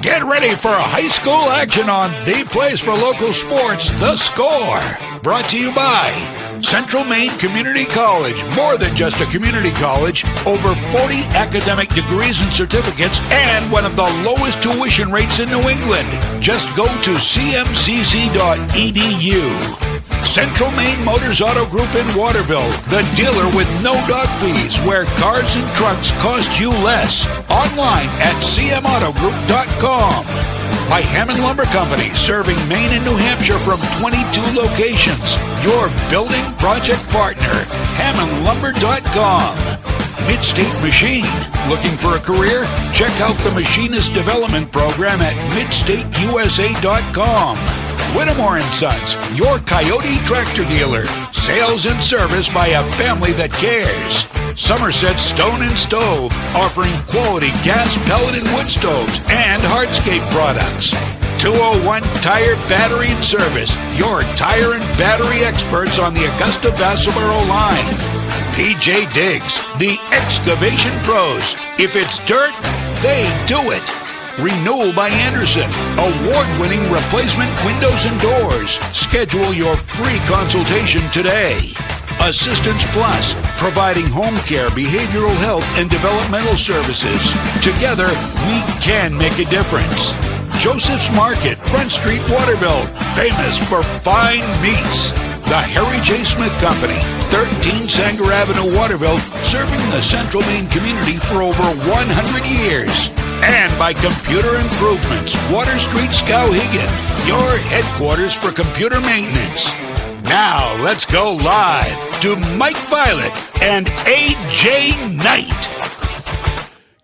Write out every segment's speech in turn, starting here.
Get ready for high school action on the place for local sports, The Score. Brought to you by Central Maine Community College. More than just a community college. Over 40 academic degrees and certificates and one of the lowest tuition rates in New England. Just go to cmcc.edu. Central Maine Motors Auto Group in Waterville, the dealer with no dock fees, where cars and trucks cost you less. Online at cmautogroup.com. By Hammond Lumber Company, serving Maine and New Hampshire from 22 locations. Your building project partner, hammondlumber.com. Midstate Machine. Looking for a career? Check out the Machinist Development Program at midstateusa.com. Whittemore & Sons, your Coyote tractor dealer. Sales and service by a family that cares. Somerset Stone and Stove, offering quality gas, pellet, and wood stoves and hardscape products. 201 Tire Battery and Service, your tire and battery experts on the Augusta Vassalboro line. PJ Diggs, the excavation pros. If it's dirt, they do it. Renewal by Anderson, award-winning replacement windows and doors. Schedule your free consultation today. Assistance Plus, providing home care, behavioral health, and developmental services. Together, we can make a difference. Joseph's Market, Front Street, Waterville, famous for fine meats. The Harry J. Smith Company, 13 Sanger Avenue, Waterville, serving the Central Maine community for over 100 years. And by Computer Improvements, Water Street, Skowhegan, your headquarters for computer maintenance. Now, let's go live to Mike Violet and A.J. Knight.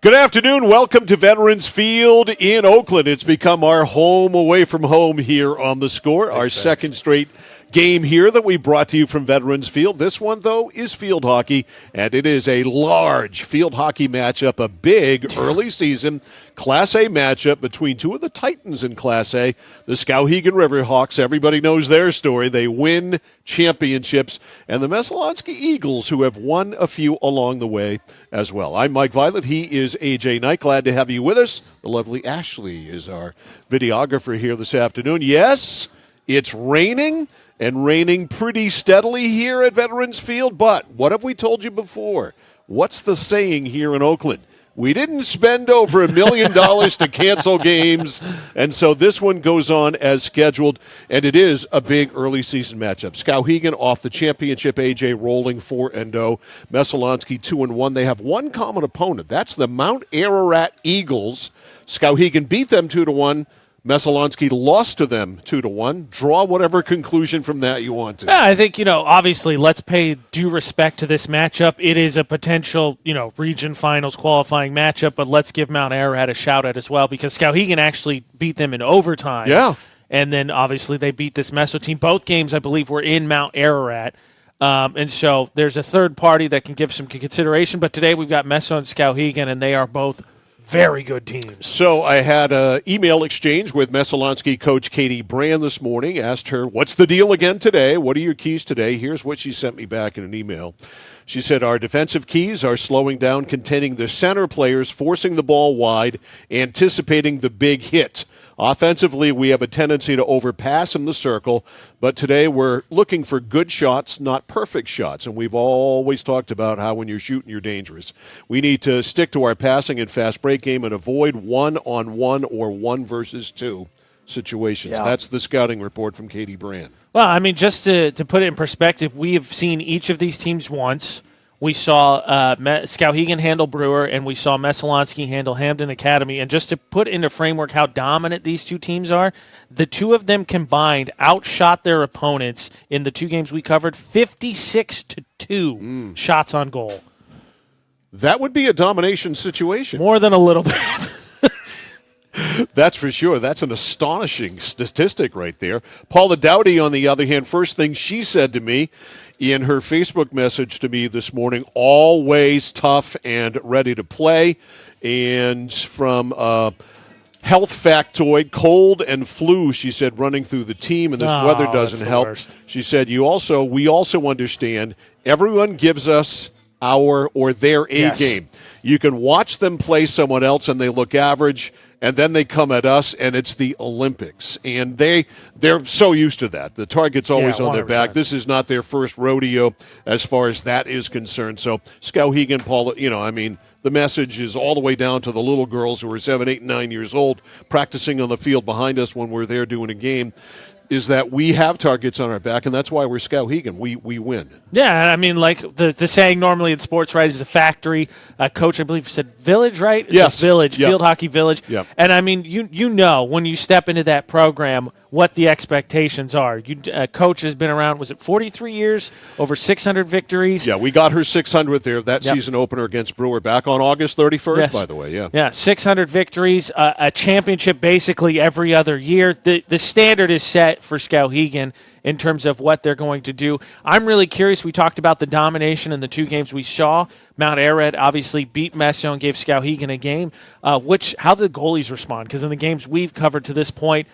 Good afternoon. Welcome to Veterans Field in Oakland. It's become our home away from home here on The Score, our second straight game here that we brought to you from Veterans Field. This one, though, is field hockey, and it is a large field hockey matchup, a big early season Class A matchup between two of the Titans in Class A, the Skowhegan Riverhawks. Everybody knows their story. They win championships, and the Messalonskee Eagles, who have won a few along the way as well. I'm Mike Violet. He is A.J. Knight. Glad to have you with us. The lovely Ashley is our videographer here this afternoon. Yes, it's raining, and raining pretty steadily here at Veterans Field. But what have we told you before? What's the saying here in Oakland? We didn't spend over $1 million to cancel games, and so this one goes on as scheduled, and it is a big early season matchup. Skowhegan off the championship, AJ rolling 4-0. Messalonskee 2-1. They have one common opponent. That's the Mount Ararat Eagles. Skowhegan beat them 2-1. Messalonskee lost to them 2-1. Draw whatever conclusion from that you want to. Yeah, I think, obviously let's pay due respect to this matchup. It is a potential, region finals qualifying matchup, but let's give Mount Ararat a shout out as well because Skowhegan actually beat them in overtime. Yeah. And then obviously they beat this Messo team. Both games, I believe, were in Mount Ararat. And so there's a third party that can give some consideration, but today we've got Messo and Skowhegan, and they are both very good teams. So I had an email exchange with Messalonskee coach Katie Brand this morning. Asked her, what's the deal again today? What are your keys today? Here's what she sent me back in an email. She said, our defensive keys are slowing down, containing the center players, forcing the ball wide, anticipating the big hit. Offensively, we have a tendency to overpass in the circle, but today we're looking for good shots, not perfect shots. And we've always talked about how when you're shooting, you're dangerous. We need to stick to our passing and fast break game and avoid one-on-one or 1 versus 2 situations. Yeah. That's the scouting report from Katie Brand. Well, I mean, just to put it in perspective, we have seen each of these teams once. We saw Skowhegan handle Brewer, and we saw Messalonskee handle Hampden Academy. And just to put into framework how dominant these two teams are, the two of them combined outshot their opponents in the 2 games we covered, 56-2 shots on goal. That would be a domination situation. More than a little bit. That's for sure. That's an astonishing statistic right there. Paula Dowdy, on the other hand, first thing she said to me in her Facebook message to me this morning, always tough and ready to play. And from health factoid, cold and flu, she said, running through the team, and this weather doesn't help. Worst. She said, we also understand everyone gives us our or their A Yes. game. You can watch them play someone else and they look average, and then they come at us and it's the Olympics. And they're so used to that. The target's always on their back. 100%. This is not their first rodeo as far as that is concerned. So Skowhegan, Paul, the message is all the way down to the little girls who are 7, 8, 9 years old practicing on the field behind us when we're there doing a game, is that we have targets on our back, and that's why we're Skowhegan. We win. Yeah, I mean, like the saying normally in sports, right, is a factory. Coach, I believe, said village, right? It's Yes. a village, Yep. field hockey village. Yep. And, I mean, you know when you step into that program what the expectations are. Coach has been around, was it 43 years, over 600 victories? Yeah, we got her 600th there, that Yep. season opener against Brewer back on August 31st, Yes. by the way, yeah. Yeah, 600 victories, a championship basically every other year. The standard is set for Skowhegan in terms of what they're going to do. I'm really curious. We talked about the domination in the two games we saw. Mount Ararat obviously beat Meso and gave Skowhegan a game. How did the goalies respond? Because in the games we've covered to this point,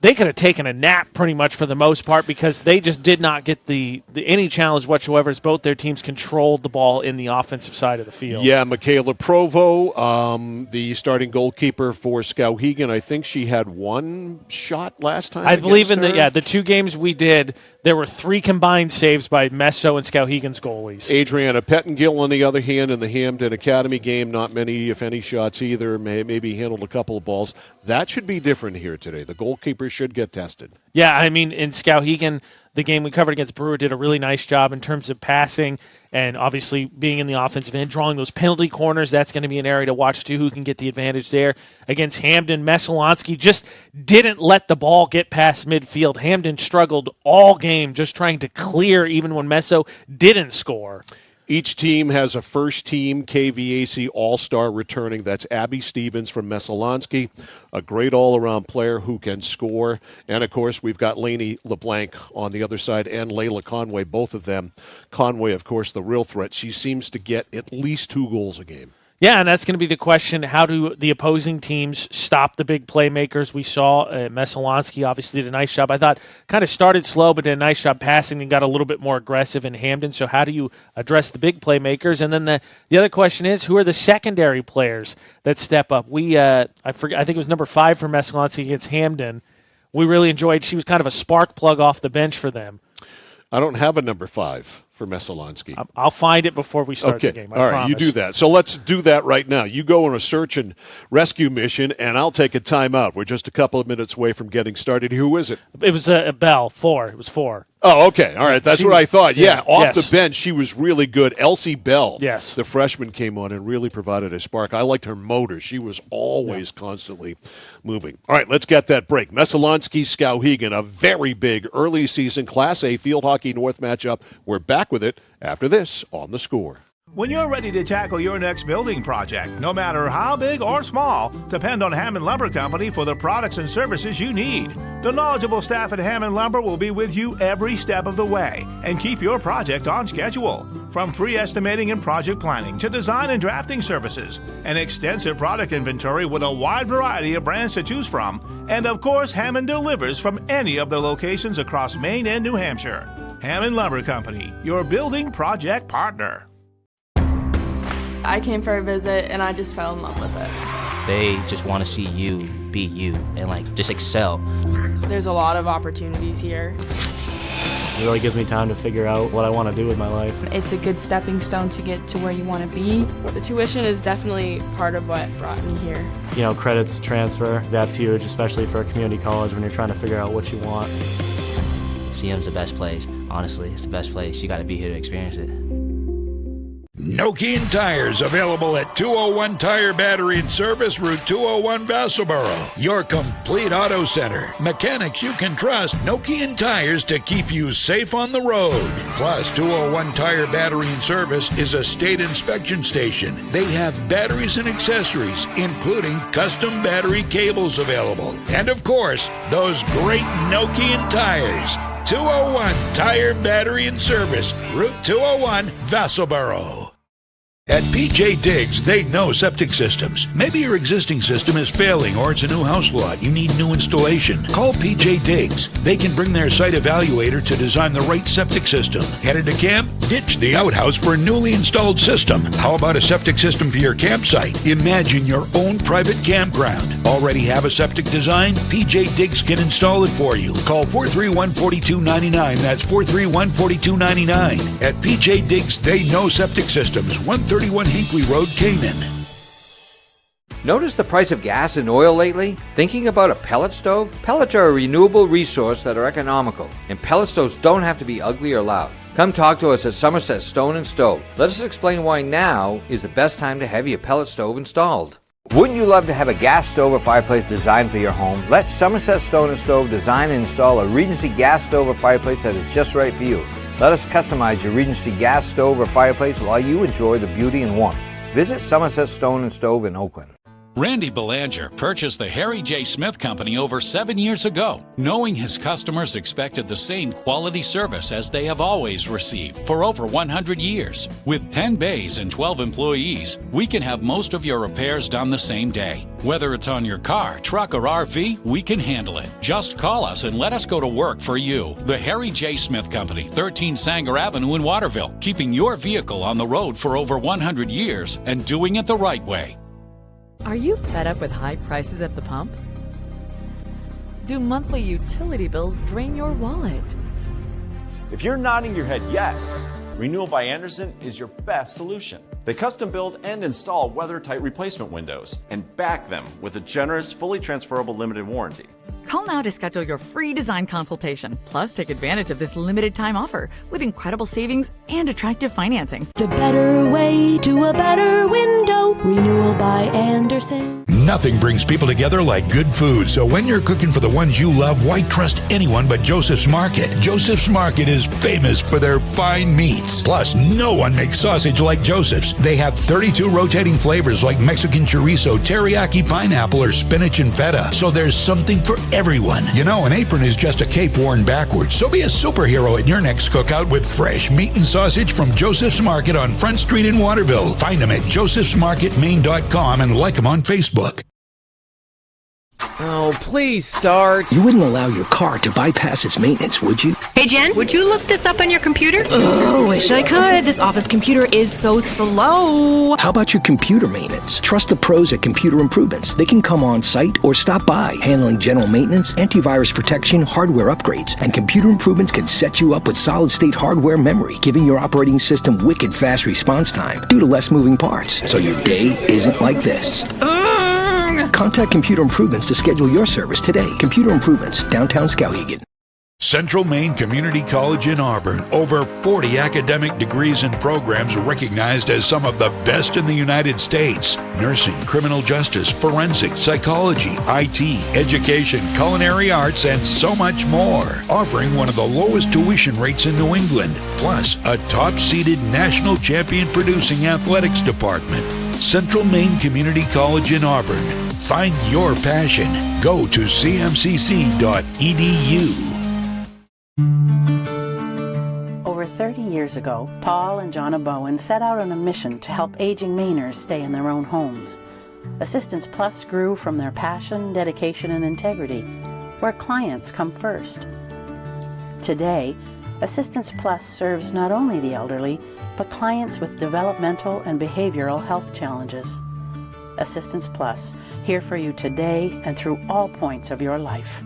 they could have taken a nap pretty much for the most part because they just did not get any challenge whatsoever as both their teams controlled the ball in the offensive side of the field. Yeah, Michaela Provo, the starting goalkeeper for Skowhegan, I think she had one shot last time. I believe in against her. the two games we did, there were 3 combined saves by Meso and Skowhegan's goalies. Adriana Pettengill, on the other hand, in the Hampden Academy game, not many, if any, shots either. Maybe handled a couple of balls. That should be different here today. The goalkeeper should get tested. Yeah, I mean, in Skowhegan, the game we covered against Brewer did a really nice job in terms of passing and obviously being in the offensive end, drawing those penalty corners. That's going to be an area to watch, too, who can get the advantage there. Against Hampden, Messalonskee just didn't let the ball get past midfield. Hampden struggled all game just trying to clear even when Meso didn't score. Each team has a first-team KVAC All-Star returning. That's Abby Stevens from Messalonskee, a great all-around player who can score. And, of course, we've got Lainey LeBlanc on the other side and Layla Conway, both of them. Conway, of course, the real threat. She seems to get at least 2 goals a game. Yeah, and that's going to be the question. How do the opposing teams stop the big playmakers? We saw Messalonskee obviously did a nice job. I thought kind of started slow, but did a nice job passing and got a little bit more aggressive in Hampden. So how do you address the big playmakers? And then the other question is, who are the secondary players that step up? I think it was number 5 for Messalonskee against Hampden. We really enjoyed. She was kind of a spark plug off the bench for them. I don't have a number 5 for Messalonskee. I'll find it before we start okay. the game. I All right, promise. you do that. So let's do that right now. You go on a search and rescue mission, and I'll take a timeout. We're just a couple of minutes away from getting started. Who is it? It was a Bell, 4. It was 4. Oh, okay. All right. That's She what was- I thought. Yeah, yeah, off yes. the bench, she was really good. Elsie Bell, Yes. the freshman, came on and really provided a spark. I liked her motor. She was always constantly moving. All right, let's get that break. Messalonskee, Skowhegan, a very big early season Class A Field Hockey North matchup. We're back with it after this on The Score. When you're ready to tackle your next building project, no matter how big or small, depend on Hammond Lumber Company for the products and services you need. The knowledgeable staff at Hammond Lumber will be with you every step of the way and keep your project on schedule. From free estimating and project planning to design and drafting services, an extensive product inventory with a wide variety of brands to choose from, and of course, Hammond delivers from any of the locations across Maine and New Hampshire. Hammond Lumber Company, your building project partner. I came for a visit and I just fell in love with it. They just want to see you be you and just excel. There's a lot of opportunities here. It really gives me time to figure out what I want to do with my life. It's a good stepping stone to get to where you want to be. The tuition is definitely part of what brought me here. Credits transfer, that's huge, especially for a community college when you're trying to figure out what you want. CM's the best place. Honestly, it's the best place. You got to be here to experience it. Nokian Tires, available at 201 Tire Battery and Service, Route 201, Vassalboro. Your complete auto center. Mechanics you can trust. Nokian Tires to keep you safe on the road. Plus, 201 Tire Battery and Service is a state inspection station. They have batteries and accessories, including custom battery cables available. And of course, those great Nokian tires. 201 Tire Battery and Service, Route 201, Vassalboro. At PJ Diggs, they know septic systems. Maybe your existing system is failing or it's a new house lot. You need new installation. Call PJ Diggs. They can bring their site evaluator to design the right septic system. Headed to camp? Ditch the outhouse for a newly installed system. How about a septic system for your campsite? Imagine your own private campground. Already have a septic design? PJ Diggs can install it for you. Call 431-4299. That's 431-4299. At PJ Diggs, they know septic systems. 131 Hinkley Road, Canaan. Notice the price of gas and oil lately? Thinking about a pellet stove? Pellets are a renewable resource that are economical, and pellet stoves don't have to be ugly or loud. Come talk to us at Somerset Stone & Stove. Let us explain why now is the best time to have your pellet stove installed. Wouldn't you love to have a gas stove or fireplace designed for your home? Let Somerset Stone & Stove design and install a Regency gas stove or fireplace that is just right for you. Let us customize your Regency gas stove or fireplace while you enjoy the beauty and warmth. Visit Somerset Stone & Stove in Oakland. Randy Belanger purchased the Harry J. Smith Company over 7 years ago, knowing his customers expected the same quality service as they have always received for over 100 years. With 10 bays and 12 employees, we can have most of your repairs done the same day. Whether it's on your car, truck, or RV, we can handle it. Just call us and let us go to work for you. The Harry J. Smith Company, 13 Sanger Avenue in Waterville, keeping your vehicle on the road for over 100 years and doing it the right way. Are you fed up with high prices at the pump? Do monthly utility bills drain your wallet? If you're nodding your head yes, Renewal by Andersen is your best solution. They custom build and install weather-tight replacement windows and back them with a generous, fully transferable limited warranty. Call now to schedule your free design consultation. Plus, take advantage of this limited time offer with incredible savings and attractive financing. The better way to a better window. Renewal by Andersen. Nothing brings people together like good food. So when you're cooking for the ones you love, why trust anyone but Joseph's Market? Joseph's Market is famous for their fine meats. Plus, no one makes sausage like Joseph's. They have 32 rotating flavors like Mexican chorizo, teriyaki pineapple, or spinach and feta. So there's something for everyone. You know, an apron is just a cape worn backwards. So be a superhero at your next cookout with fresh meat and sausage from Joseph's Market on Front Street in Waterville. Find them at josephsmarketmaine.com and like them on Facebook. Oh, please start. You wouldn't allow your car to bypass its maintenance, would you? Hey, Jen, would you look this up on your computer? Oh, wish I could. This office computer is so slow. How about your computer maintenance? Trust the pros at Computer Improvements. They can come on site or stop by, handling general maintenance, antivirus protection, hardware upgrades. And Computer Improvements can set you up with solid-state hardware memory, giving your operating system wicked fast response time due to less moving parts. So your day isn't like this. Contact Computer Improvements to schedule your service today. Computer Improvements, downtown Skowhegan. Central Maine Community College in Auburn. Over 40 academic degrees and programs recognized as some of the best in the United States. Nursing, criminal justice, forensic, psychology, IT, education, culinary arts, and so much more. Offering one of the lowest tuition rates in New England. Plus, a top-seeded national champion producing athletics department. Central Maine Community College in Auburn. Find your passion. Go to cmcc.edu. Over 30 years ago, Paul and Jonna Bowen set out on a mission to help aging Mainers stay in their own homes. Assistance Plus grew from their passion, dedication, and integrity, where clients come first. Today, Assistance Plus serves not only the elderly, but clients with developmental and behavioral health challenges. Assistance Plus, here for you today and through all points of your life.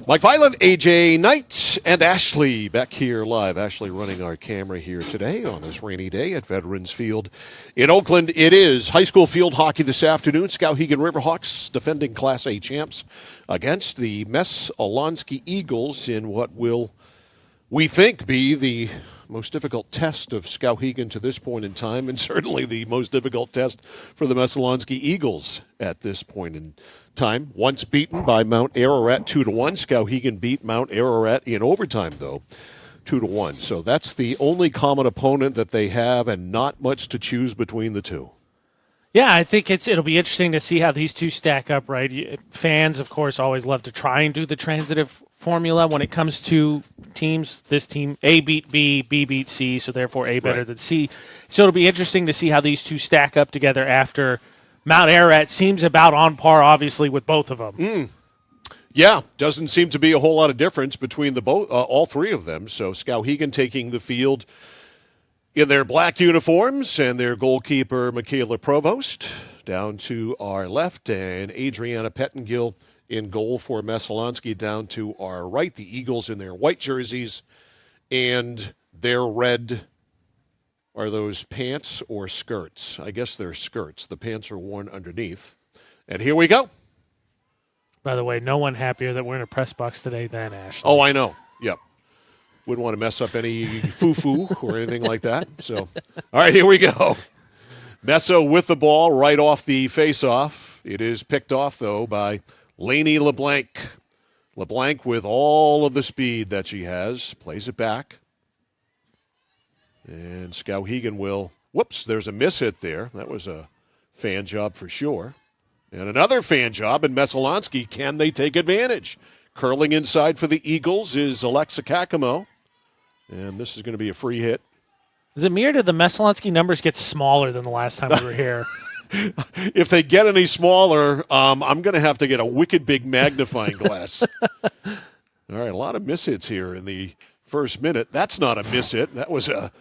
Mike Violent, AJ Knight, and Ashley back here live. Ashley running our camera here today on this rainy day at Veterans Field in Oakland. It is high school field hockey this afternoon. Skowhegan Riverhawks defending Class A champs against the Messalonskee Eagles in what will, we think, be the most difficult test of Skowhegan to this point in time, and certainly the most difficult test for the Messalonskee Eagles at this point in time. Once beaten by Mount Ararat 2-1. Skowhegan beat Mount Ararat in overtime, though, 2-1. So that's the only common opponent that they have, and not much to choose between the two. Yeah, I think it'll be interesting to see how these two stack up, right? Fans, of course, always love to try and do the transitive formula when it comes to teams. This team, A beat B, B beat C, so therefore A better than C. So it'll be interesting to see how these two stack up together after Mount Ararat seems about on par, obviously, with both of them. Yeah, doesn't seem to be a whole lot of difference between all three of them. So Skowhegan taking the field in their black uniforms and their goalkeeper, Michaela Provost, down to our left, and Adriana Pettengill in goal for Messalonskee down to our right. The Eagles in their white jerseys and their red, are those pants or skirts? I guess they're skirts. The pants are worn underneath. And here we go. By the way, no one happier that we're in a press box today than Ashley. Oh, I know. Yep. Wouldn't want to mess up any foo-foo or anything like that. So, all right, here we go. Messo with the ball right off the face-off. It is picked off, though, by Lainey LeBlanc. LeBlanc with all of the speed that she has. Plays it back. And Skowhegan will... Whoops, there's a miss-hit there. That was a fan job for sure. And another fan job in Messalonskee. Can they take advantage? Curling inside for the Eagles is Alexa Kakamo. And this is going to be a free hit. Is it me or did the Messalonskee numbers get smaller than the last time we were here? If they get any smaller, I'm going to have to get a wicked big magnifying glass. All right, a lot of mishits here in the first minute. That's not a mishit. That was a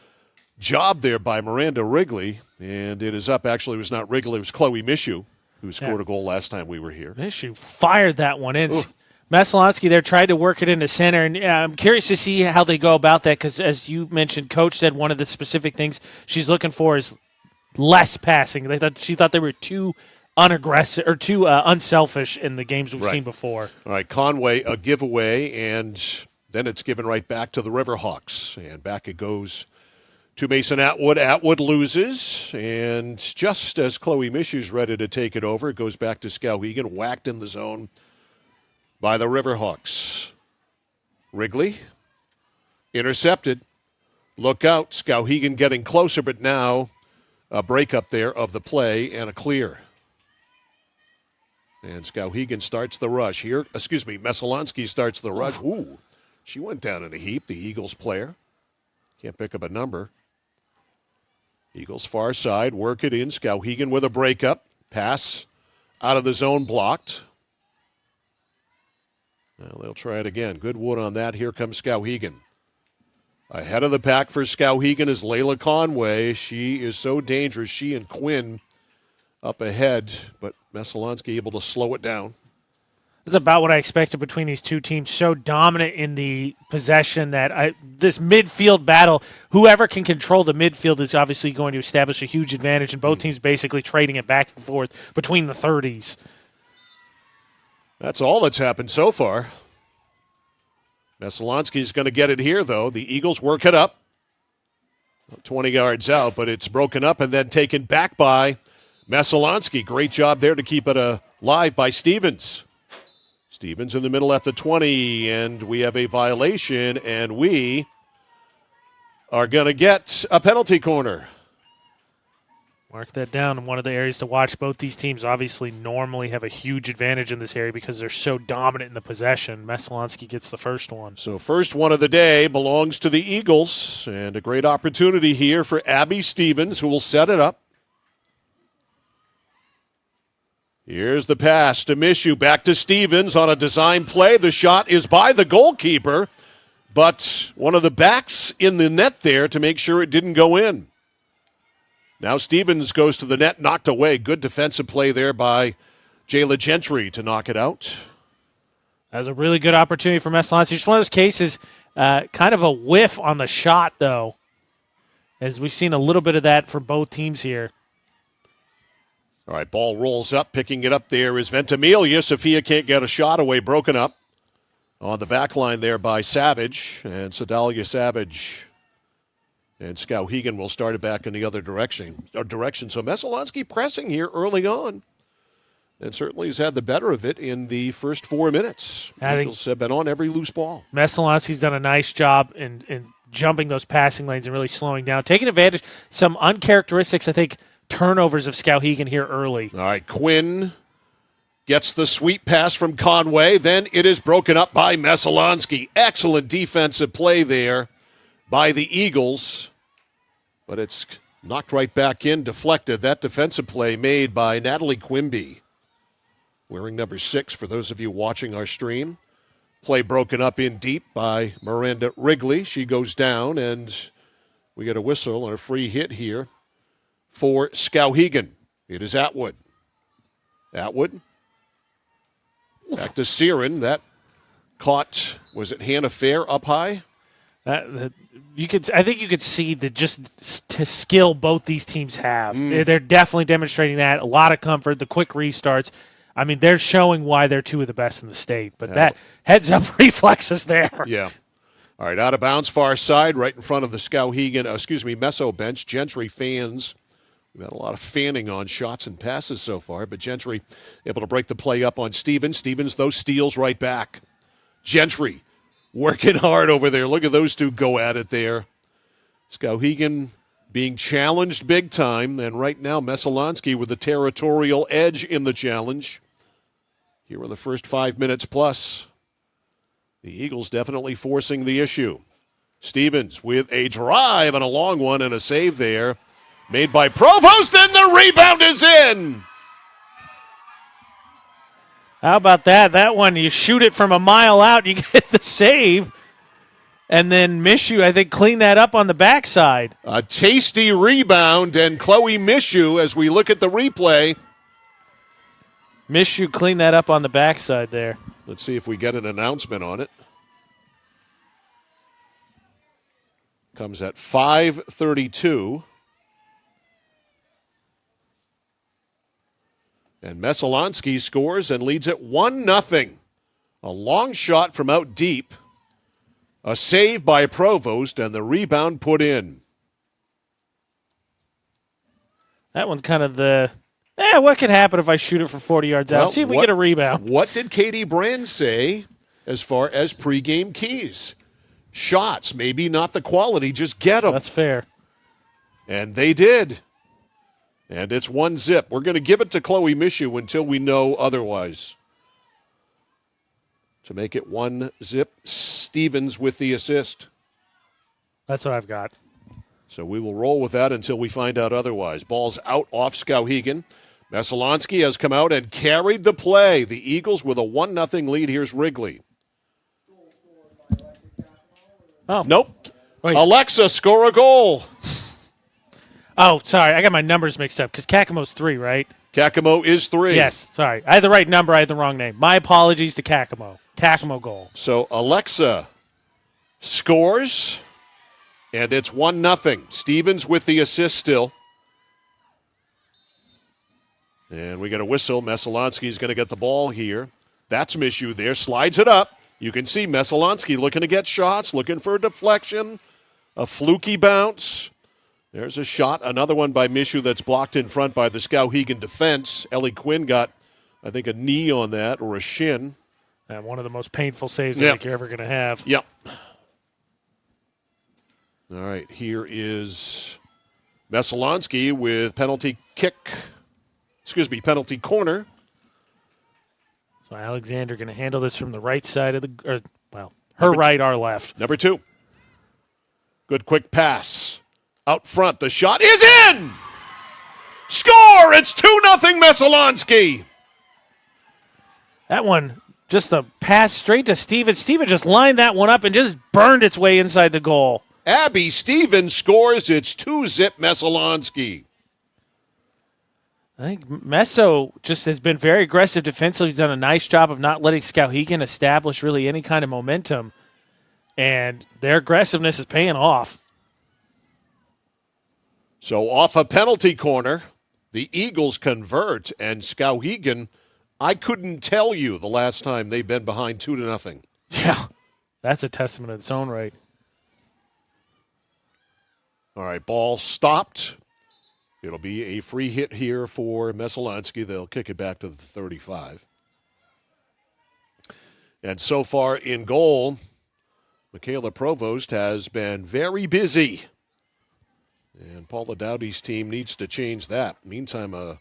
job there by Miranda Wrigley. And it is up. Actually, it was not Wrigley. It was Chloe Mishu, who scored a goal last time we were here. Mishu fired that one in. Messalonskee there tried to work it into center, and I'm curious to see how they go about that because, as you mentioned, Coach said one of the specific things she's looking for is less passing. She thought they were too unaggressive or too unselfish in the games we've seen before. All right, Conway a giveaway, and then it's given right back to the Riverhawks, and back it goes to Mason Atwood. Atwood loses, and just as Chloe Mishu's ready to take it over, it goes back to Skowhegan, whacked in the zone by the Riverhawks. Wrigley intercepted. Look out, Skowhegan getting closer, but now a breakup there of the play and a clear. And Skowhegan starts the rush here. Messalonskee starts the rush. Ooh, she went down in a heap, the Eagles player. Can't pick up a number. Eagles far side, work it in. Skowhegan with a breakup. Pass out of the zone blocked. Well, they'll try it again. Good wood on that. Here comes Skowhegan. Ahead of the pack for Skowhegan is Layla Conway. She is so dangerous. She and Quinn up ahead, but Messalonskee able to slow it down. This is about what I expected between these two teams. So dominant in the possession that this midfield battle, whoever can control the midfield is obviously going to establish a huge advantage, and both teams basically trading it back and forth between the 30s. That's all that's happened so far. Messalonskee's going to get it here, though. The Eagles work it up. 20 yards out, but it's broken up and then taken back by Messalonskee. Great job there to keep it alive by Stevens. Stevens in the middle at the 20, and we have a violation, and we are going to get a penalty corner. Mark that down. And one of the areas to watch. Both these teams obviously normally have a huge advantage in this area because they're so dominant in the possession. Messalonskee gets the first one. So first one of the day belongs to the Eagles, and a great opportunity here for Abby Stevens, who will set it up. Here's the pass to Mishu. Back to Stevens on a design play. The shot is by the goalkeeper, but one of the backs in the net there to make sure it didn't go in. Now Stevens goes to the net, knocked away. Good defensive play there by Jayla Gentry to knock it out. That was a really good opportunity for Messalonskee. Just one of those cases, kind of a whiff on the shot, though, as we've seen a little bit of that for both teams here. All right, ball rolls up. Picking it up there is Ventimiglia. Sophia can't get a shot away. Broken up on the back line there by Savage. And Sedalia Savage and Skowhegan will start it back in the other direction. So Messalonskee pressing here early on. And certainly has had the better of it in the first 4 minutes. Eagles have been on every loose ball. Messalonskee's done a nice job in jumping those passing lanes and really slowing down. Taking advantage, some uncharacteristics, I think, turnovers of Skowhegan here early. All right, Quinn Gets the sweep pass from Conway. Then it is broken up by Messalonskee. Excellent defensive play there by the Eagles. But it's knocked right back in, deflected. That defensive play made by Natalie Quimby, wearing number 6 for those of you watching our stream. Play broken up in deep by Miranda Wrigley. She goes down, and we get a whistle and a free hit here for Skowhegan. It is Atwood. Atwood. Back to Siren. That caught, was it Hannah Fair up high? I think you could see the skill both these teams have. They're definitely demonstrating that. A lot of comfort, the quick restarts. I mean, they're showing why they're 2 of the best in the state. But that heads-up reflexes there. Yeah. All right, out of bounds, far side, right in front of the Meso bench. Gentry fans. We've had a lot of fanning on shots and passes so far, but Gentry able to break the play up on Stevens. Stevens, though, steals right back. Gentry working hard over there. Look at those two go at it there. Skowhegan being challenged big time, and right now Messalonskee with the territorial edge in the challenge. Here are the first 5 minutes plus. The Eagles definitely forcing the issue. Stevens with a drive and a long one and a save there. Made by Provost, and the rebound is in. How about that? That one, you shoot it from a mile out, you get the save. And then Mishu, I think, cleaned that up on the backside. A tasty rebound, and Chloe Mishu, as we look at the replay. Mishu cleaned that up on the backside there. Let's see if we get an announcement on it. Comes at 5:32. And Messalonskee scores and leads it 1-0. A long shot from out deep. A save by Provost, and the rebound put in. That one's kind of what could happen if I shoot it for 40 yards out? See if we get a rebound. What did Katie Brand say as far as pregame keys? Shots, maybe not the quality, just get them. That's fair. And they did. And it's 1-0. We're going to give it to Chloe Mishu until we know otherwise. To make it 1-0, Stevens with the assist. That's what I've got. So we will roll with that until we find out otherwise. Ball's out off Skowhegan. Messalonskee has come out and carried the play. The Eagles with a 1-0 lead. Here's Wrigley. Oh. Nope. Wait. Alexa, score a goal. Oh, sorry. I got my numbers mixed up because Kakemo's 3, right? Kakemo is 3. Yes, sorry. I had the right number. I had the wrong name. My apologies to Kakemo. Kakemo goal. So Alexa scores, and it's 1-0. Stevens with the assist still. And we get a whistle. Messalonskee is going to get the ball here. That's Mishu there. Slides it up. You can see Messalonskee looking to get shots, looking for a deflection, a fluky bounce. There's a shot, another one by Mishu that's blocked in front by the Skowhegan defense. Ellie Quinn got, I think, a knee on that or a shin. And one of the most painful saves I think you're ever going to have. Yep. All right, here is Messalonskee with penalty corner. So Alexander going to handle this from the right side of right, our left. Number 2. Good quick pass. Out front, the shot is in! Score! It's 2-0 Messalonskee. That one, just a pass straight to Steven. Steven just lined that one up and just burned its way inside the goal. Abby Stevens scores. It's 2-0 Messalonskee. I think Meso just has been very aggressive defensively. He's done a nice job of not letting Skowhegan establish really any kind of momentum. And their aggressiveness is paying off. So off a penalty corner, the Eagles convert, and Skowhegan, I couldn't tell you the last time they've been behind 2-0. Yeah, that's a testament in its own right. All right, ball stopped. It'll be a free hit here for Messalonskee. They'll kick it back to the 35. And so far in goal, Michaela Provost has been very busy. And Paula Dowdy's team needs to change that. Meantime, a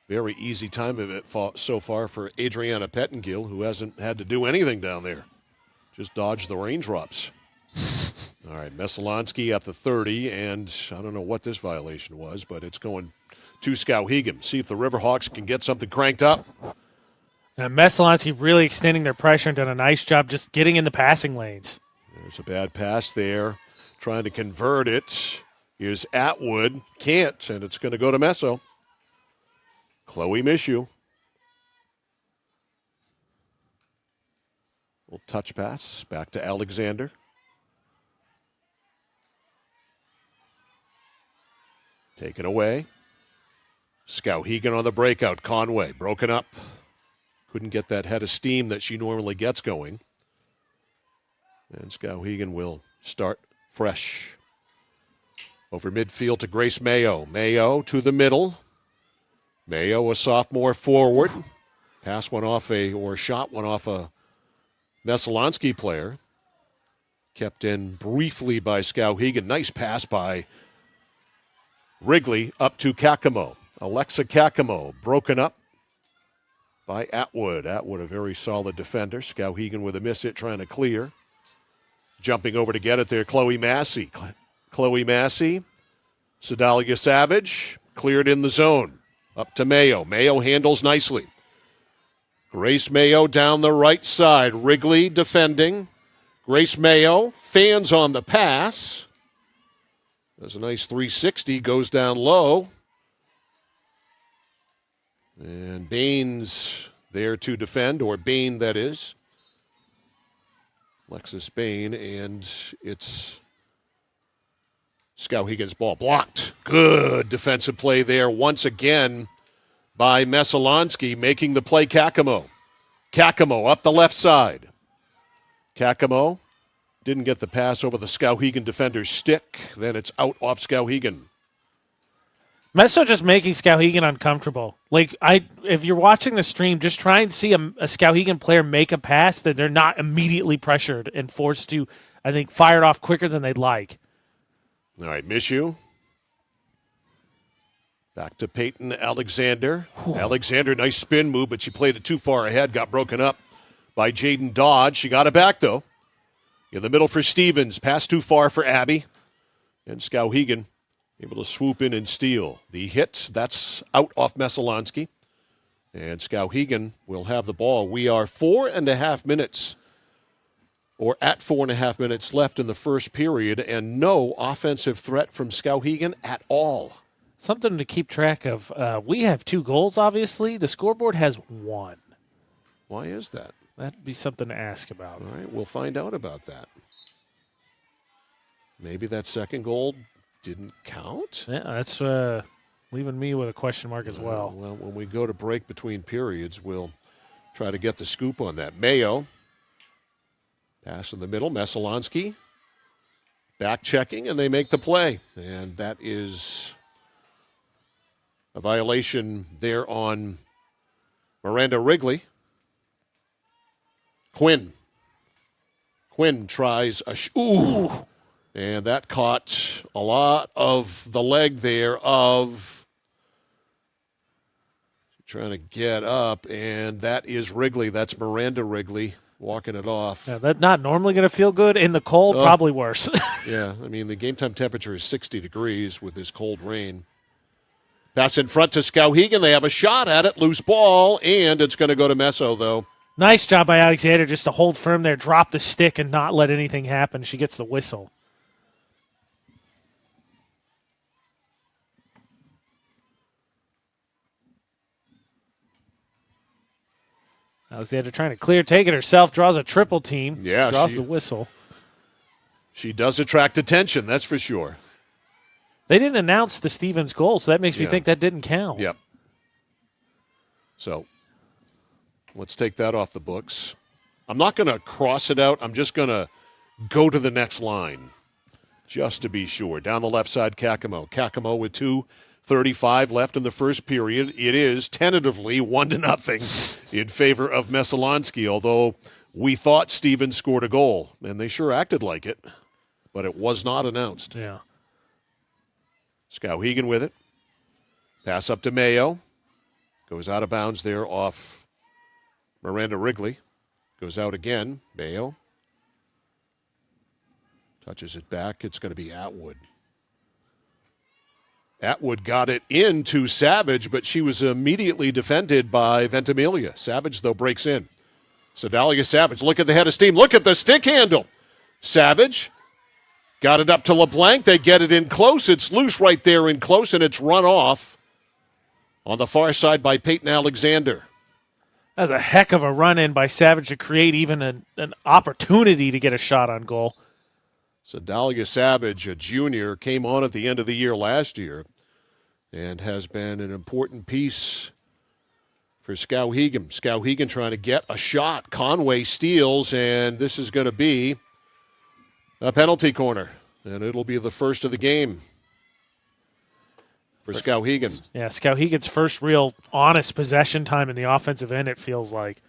Very easy time of it so far for Adriana Pettengill, who hasn't had to do anything down there. Just dodge the raindrops. All right, Messalonskee up to 30, and I don't know what this violation was, but it's going to Skowhegan. See if the Riverhawks can get something cranked up. And Messalonskee really extending their pressure and done a nice job just getting in the passing lanes. There's a bad pass there. Trying to convert it. Here's Atwood. Can't, and it's going to go to Messo. Chloe Mishu. Little touch pass. Back to Alexander. Taken away. Skowhegan on the breakout. Conway broken up. Couldn't get that head of steam that she normally gets going. And Skowhegan will start fresh. Over midfield to Grace Mayo. Mayo to the middle. Mayo, a sophomore forward. Shot went off a Messalonskee player. Kept in briefly by Skowhegan. Nice pass by Wrigley up to Kakamo. Alexa Kakamo broken up by Atwood. Atwood, a very solid defender. Skowhegan with a miss it, trying to clear. Jumping over to get it there, Chloe Massey. Chloe Massey. Sedalia Savage cleared in the zone. Up to Mayo. Mayo handles nicely. Grace Mayo down the right side. Wrigley defending. Grace Mayo, fans on the pass. There's a nice 360, goes down low. And Baines there to defend, or Bain that is. Alexis Bain, and it's Skowhegan's ball. Blocked. Good defensive play there once again by Messalonskee, making the play Kakamo. Kakamo up the left side. Kakamo didn't get the pass over the Skowhegan defender's stick. Then it's out off Skowhegan. Messo just making Skowhegan uncomfortable. If you're watching the stream, just try and see a Skowhegan player make a pass that they're not immediately pressured and forced to, I think, fire it off quicker than they'd like. All right, Mishu. Back to Peyton Alexander. Whew. Alexander, nice spin move, but she played it too far ahead, got broken up by Jaden Dodge. She got it back, though. In the middle for Stevens. Pass too far for Abby. And Skowhegan able to swoop in and steal. The hit, that's out off Messalonskee. And Skowhegan will have the ball. We are 4.5 minutes, or at 4.5 minutes left in the first period, and no offensive threat from Skowhegan at all. Something to keep track of. We have 2 goals, obviously. The scoreboard has 1. Why is that? That'd be something to ask about. All right, we'll find out about that. Maybe that second goal didn't count? Yeah, that's leaving me with a question mark as well. Well, when we go to break between periods, we'll try to get the scoop on that. Mayo, pass in the middle. Messalonskee, back checking, and they make the play. And that is a violation there on Miranda Wrigley. Quinn tries a ooh, and that caught a lot of the leg there of trying to get up, and that is Wrigley. That's Miranda Wrigley walking it off. Yeah, that's not normally going to feel good. In the cold, probably worse. Yeah, I mean, the game time temperature is 60 degrees with this cold rain. Pass in front to Skowhegan. They have a shot at it. Loose ball, and it's going to go to Messo, though. Nice job by Alexander just to hold firm there, drop the stick, and not let anything happen. She gets the whistle. Alexander trying to clear, take it herself, draws a triple team. Yeah, draws the whistle. She does attract attention, that's for sure. They didn't announce the Stevens goal, so that makes me think that didn't count. Yep. So let's take that off the books. I'm not going to cross it out. I'm just going to go to the next line just to be sure. Down the left side, Kakamo. Kakamo with 2:35 left in the first period. It is tentatively 1-0 in favor of Messalonskee, although we thought Stevens scored a goal, and they sure acted like it, but it was not announced. Yeah. Skowhegan with it. Pass up to Mayo. Goes out of bounds there off Miranda Wrigley. Goes out again. Mayo touches it back. It's going to be Atwood. Atwood got it into Savage, but she was immediately defended by Ventimiglia. Savage, though, breaks in. Sedalia Savage, look at the head of steam. Look at the stick handle. Savage got it up to LeBlanc. They get it in close. It's loose right there in close, and it's run off on the far side by Peyton Alexander. That was a heck of a run-in by Savage to create even an opportunity to get a shot on goal. Sedalia Savage, a junior, came on at the end of the year last year and has been an important piece for Skowhegan. Skowhegan trying to get a shot. Conway steals, and this is going to be a penalty corner, and it'll be the first of the game for Skowhegan. Yeah, Skowhegan's first real honest possession time in the offensive end, it feels like.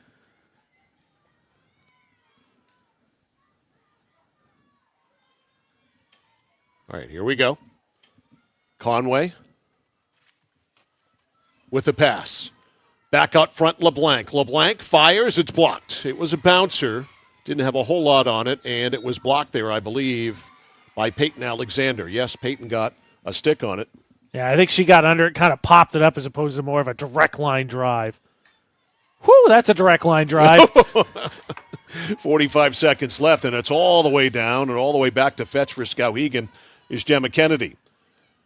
All right, here we go. Conway with the pass. Back out front, LeBlanc. LeBlanc fires. It's blocked. It was a bouncer. Didn't have a whole lot on it, and it was blocked there, I believe, by Peyton Alexander. Yes, Peyton got a stick on it. Yeah, I think she got under it, kind of popped it up as opposed to more of a direct line drive. Whew, that's a direct line drive. 45 seconds left, and it's all the way down and all the way back to fetch for Skowhegan is Gemma Kennedy.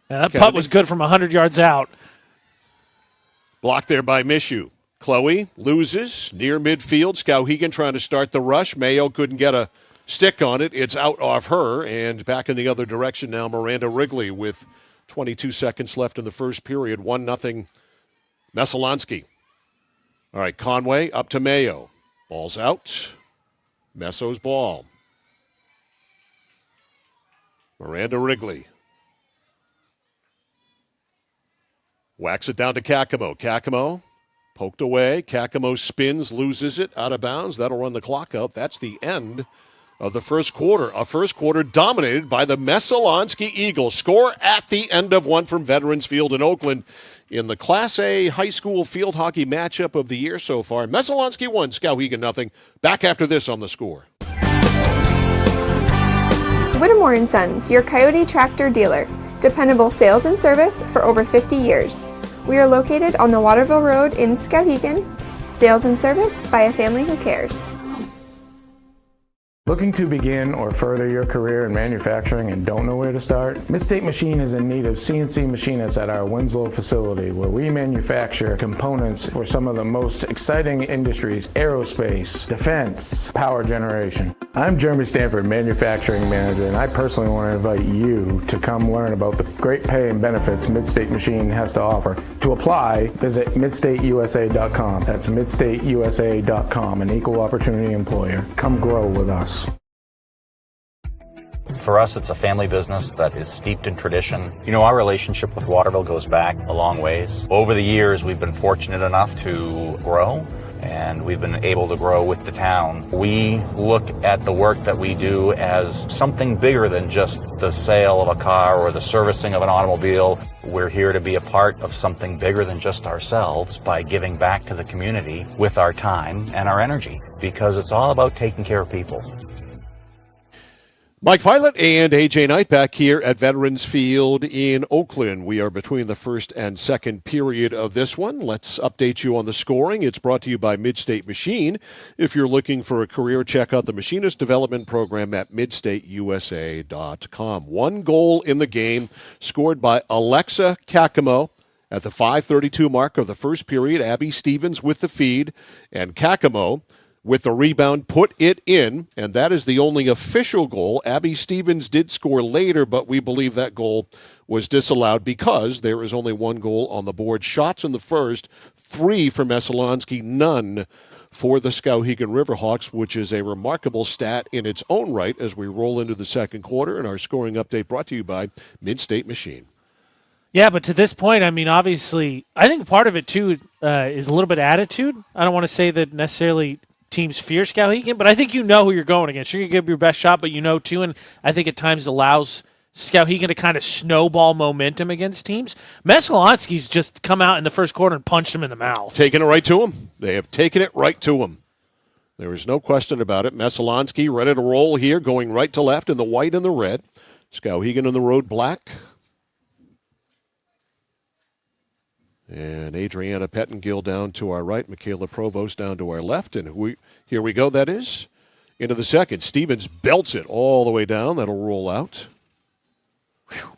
Yeah, that putt was good from 100 yards out. Blocked there by Mishu. Chloe loses near midfield. Skowhegan trying to start the rush. Mayo couldn't get a stick on it. It's out off her, and back in the other direction now, Miranda Wrigley with 22 seconds left in the first period. 1-0 Messalonskee. All right, Conway up to Mayo. Ball's out. Messo's ball. Miranda Wrigley. Whacks it down to Kakamo. Kakamo poked away. Kakamo spins, loses it, out of bounds. That'll run the clock out. That's the end of the first quarter. A first quarter dominated by the Messalonskee Eagles. Score at the end of one from Veterans Field in Oakland in the Class A high school field hockey matchup of the year so far. Messalonskee 1, Skowhegan 0. Back after this on The Score. Whittemore & Sons, your Coyote tractor dealer. Dependable sales and service for over 50 years. We are located on the Waterville Road in Skowhegan. Sales and service by a family who cares. Looking to begin or further your career in manufacturing and don't know where to start? Midstate Machine is in need of CNC machinists at our Winslow facility, where we manufacture components for some of the most exciting industries: aerospace, defense, power generation. I'm Jeremy Stanford, manufacturing manager, and I personally want to invite you to come learn about the great pay and benefits Midstate Machine has to offer. To apply, visit midstateusa.com. That's midstateusa.com, an equal opportunity employer. Come grow with us. For us, it's a family business that is steeped in tradition. You know, our relationship with Waterville goes back a long ways. Over the years, we've been fortunate enough to grow, and we've been able to grow with the town. We look at the work that we do as something bigger than just the sale of a car or the servicing of an automobile. We're here to be a part of something bigger than just ourselves by giving back to the community with our time and our energy, because it's all about taking care of people. Mike Violet and AJ Knight back here at Veterans Field in Oakland. We are between the first and second period of this one. Let's update you on the scoring. It's brought to you by Midstate Machine. If you're looking for a career, check out the Machinist Development Program at midstateusa.com. 1 goal in the game scored by Alexa Kakamo at the 5:32 mark of the first period. Abby Stevens with the feed, and Kakamo with the rebound put it in, and that is the only official goal. Abby Stevens did score later, but we believe that goal was disallowed because there is only 1 goal on the board. Shots in the first, 3 for Messalonskee, none for the Skowhegan Riverhawks, which is a remarkable stat in its own right as we roll into the second quarter. And our scoring update brought to you by Midstate Machine. Yeah, but to this point, I mean, obviously, I think part of it, too, is a little bit attitude. I don't want to say that necessarily teams fear Skowhegan, but I think you know who you're going against. You're going to give your best shot, but you know, too, and I think at times allows Skowhegan to kind of snowball momentum against teams. Messalonski's just come out in the first quarter and punched him in the mouth. Taking it right to him. They have taken it right to him. There is no question about it. Messalonskee ready to roll here, going right to left in the white and the red. Skowhegan in the road black. And Adriana Pettengill down to our right. Michaela Provost down to our left. And here we go, that is. Into the second. Stevens belts it all the way down. That'll roll out. Whew.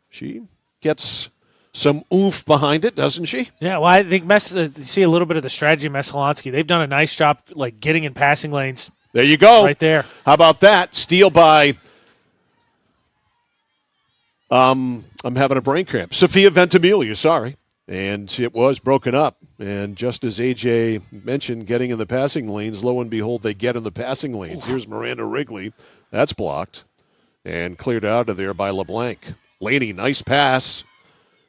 She gets some oomph behind it, doesn't she? Yeah, well, I think you see a little bit of the strategy of Messalonskee. They've done a nice job like getting in passing lanes. There you go. Right there. How about that? Steal by, I'm having a brain cramp. Sophia Ventimiglia, sorry. And it was broken up. And just as A.J. mentioned, getting in the passing lanes, lo and behold, they get in the passing lanes. Here's Miranda Wrigley. That's blocked. And cleared out of there by LeBlanc. Laney, nice pass.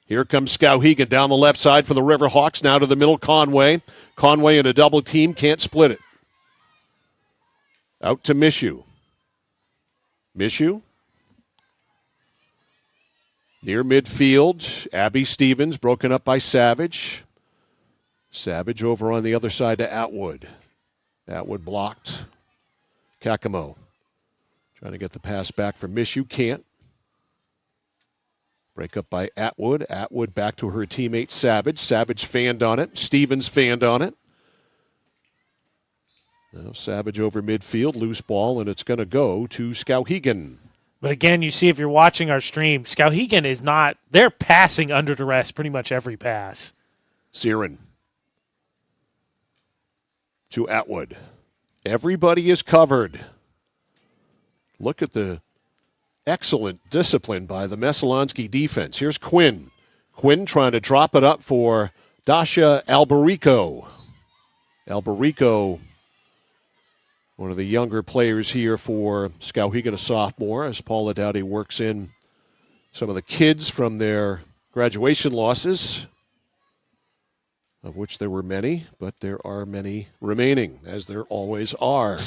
Here comes Skowhegan down the left side for the Riverhawks. Now to the middle, Conway. Conway in a double team, can't split it. Out to Mishu. Mishu. Near midfield, Abby Stevens broken up by Savage. Savage over on the other side to Atwood. Atwood blocked. Kakamo trying to get the pass back for Mishu, can't. Break up by Atwood. Atwood back to her teammate Savage. Savage fanned on it. Stevens fanned on it. Now Savage over midfield, loose ball, and it's going to go to Skowhegan. But again, you see if you're watching our stream, Skowhegan is not – they're passing under duress pretty much every pass. Siren to Atwood. Everybody is covered. Look at the excellent discipline by the Messalonskee defense. Here's Quinn. Quinn trying to drop it up for Dasha Alberico. Alberico, one of the younger players here for Skowhegan, a sophomore, as Paula Dowdy works in some of the kids from their graduation losses, of which there were many, but there are many remaining, as there always are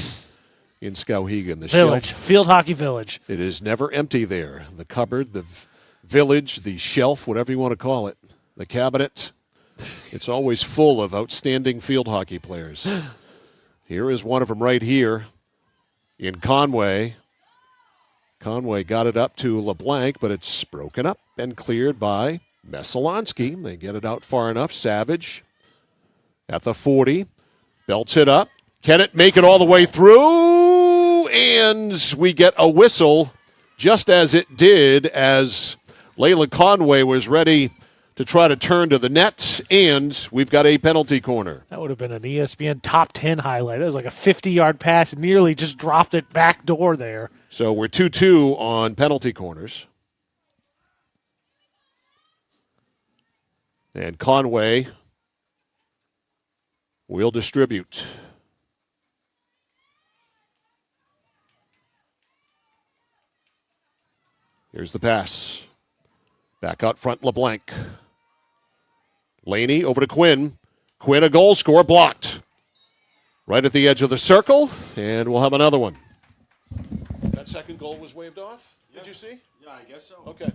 in Skowhegan. The Village, shelf, Field Hockey Village. it is never empty there. The cupboard, the village, the shelf, whatever you want to call it, the cabinet, it's always full of outstanding field hockey players. Here is one of them right here in Conway. Conway got it up to LeBlanc, but it's broken up and cleared by Messalonskee. They get it out far enough. Savage at the 40. Belts it up. Can it make it all the way through? And we get a whistle just as it did as Layla Conway was ready to try to turn to the net, and we've got a penalty corner. That would have been an ESPN top 10 highlight. That was like a 50-yard pass, nearly just dropped it back door there. So we're 2-2 on penalty corners. And Conway will distribute. Here's the pass. Back out front, LeBlanc. Laney over to Quinn. Quinn, a goal scorer, blocked. Right at the edge of the circle, and we'll have another one. That second goal was waved off? Did you see? Yeah, I guess so. Okay.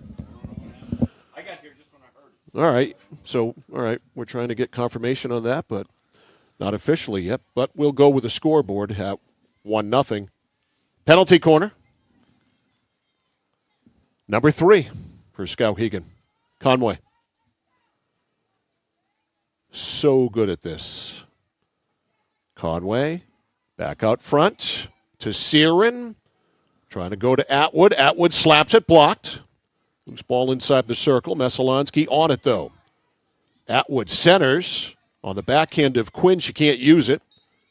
I got here just when I heard it. All right. So, all right, we're trying to get confirmation on that, but not officially yet. But we'll go with the scoreboard at 1-0. Penalty corner. Number 3 for Skowhegan. Conway. So good at this. Conway back out front to Siren. Trying to go to Atwood. Atwood slaps it, blocked. Loose ball inside the circle. Messalonskee on it, though. Atwood centers on the backhand of Quinn. She can't use it.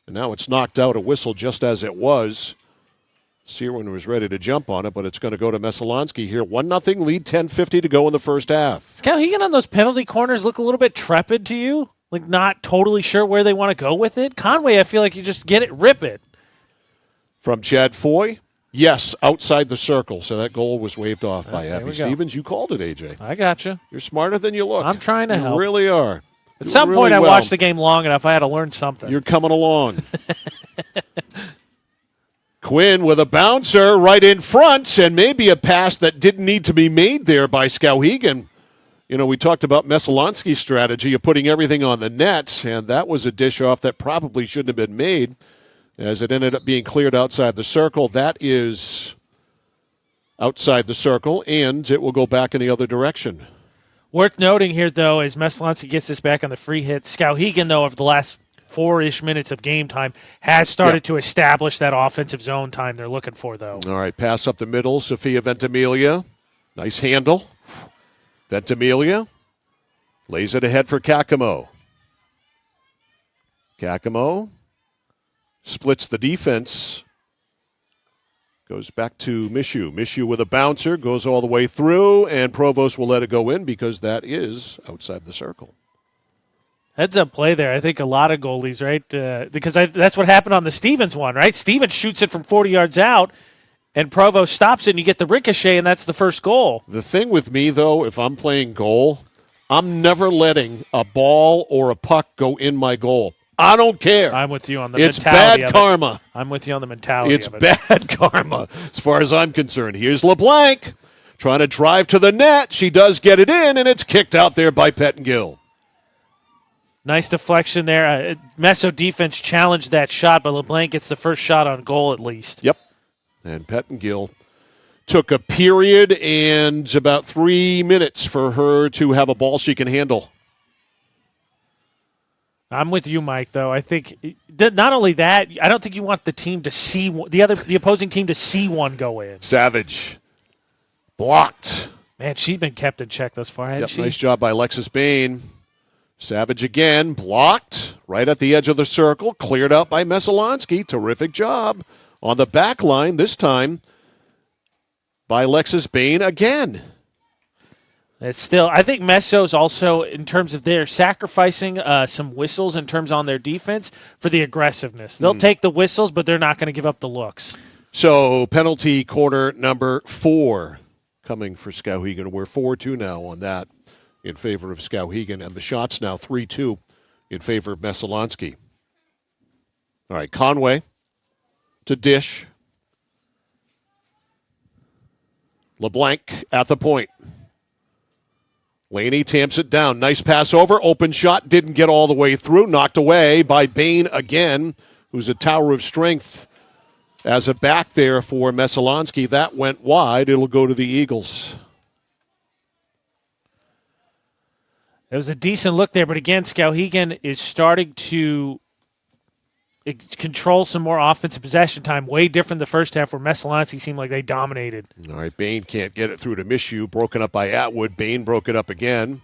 And now it's knocked out, a whistle just as it was. Siren was ready to jump on it, but it's going to go to Messalonskee here. 1-0 lead, 10:50 to go in the first half. Skowhegan on those penalty corners look a little bit trepid to you? Like not totally sure where they want to go with it? Conway, I feel like you just get it, rip it. From Chad Foy, yes, outside the circle. So that goal was waved off by Abby Stevens. You called it, AJ. I gotcha. You're smarter than you look. I'm trying to help. You really are. At some point, I watched the game long enough. I had to learn something. You're coming along. Quinn with a bouncer right in front, and maybe a pass that didn't need to be made there by Skowhegan. You know, we talked about Messalonskee's strategy of putting everything on the net, and that was a dish off that probably shouldn't have been made, as it ended up being cleared outside the circle. That is outside the circle, and it will go back in the other direction. Worth noting here, though, as Messalonskee gets this back on the free hit, Skowhegan, though, over the last 4-ish minutes of game time, has started to establish that offensive zone time they're looking for, though. All right, pass up the middle, Sophia Ventimiglia. Nice handle. Ventimiglia lays it ahead for Kakamo. Kakamo splits the defense. Goes back to Mishu. Mishu with a bouncer, goes all the way through, and Provost will let it go in because that is outside the circle. Heads up play there. I think a lot of goalies, right? Because that's what happened on the Stevens one, right? Stevens shoots it from 40 yards out, and Provost stops it, and you get the ricochet, and that's the first goal. The thing with me, though, if I'm playing goal, I'm never letting a ball or a puck go in my goal. I don't care. I'm with you on the it's mentality bad karma. I'm with you on the mentality It's of it. bad karma as far as I'm concerned. Here's LeBlanc trying to drive to the net. She does get it in, and it's kicked out there by Pettengill. Nice deflection there. Meso defense challenged that shot, but LeBlanc gets the first shot on goal at least. Yep. And Pettengill took a period and about 3 minutes for her to have a ball she can handle. I'm with you, Mike, though. I think not only that, I don't think you want the team to see the opposing team to see one go in. Savage. Blocked. Man, she's been kept in check thus far, hasn't she? Nice job by Alexis Bain. Savage again, blocked right at the edge of the circle, cleared out by Messalonskee. Terrific job on the back line, this time by Alexis Bain again. It's still, I think Messo's also, in terms of their sacrificing some whistles in terms on their defense for the aggressiveness. They'll take the whistles, but they're not going to give up the looks. So penalty corner number 4 coming for Skowhegan. We're 4-2 now on that in favor of Skowhegan, and the shot's now 3-2 in favor of Messalonskee. All right, Conway to dish. LeBlanc at the point. Laney tamps it down. Nice pass over. Open shot. Didn't get all the way through. Knocked away by Bain again, who's a tower of strength as a back there for Messalonskee. That went wide. It'll go to the Eagles. It was a decent look there, but again, Skowhegan is starting to control some more offensive possession time. Way different the first half where Messalonskee seemed like they dominated. All right, Bain can't get it through to Mishu. Broken up by Atwood. Bain broke it up again.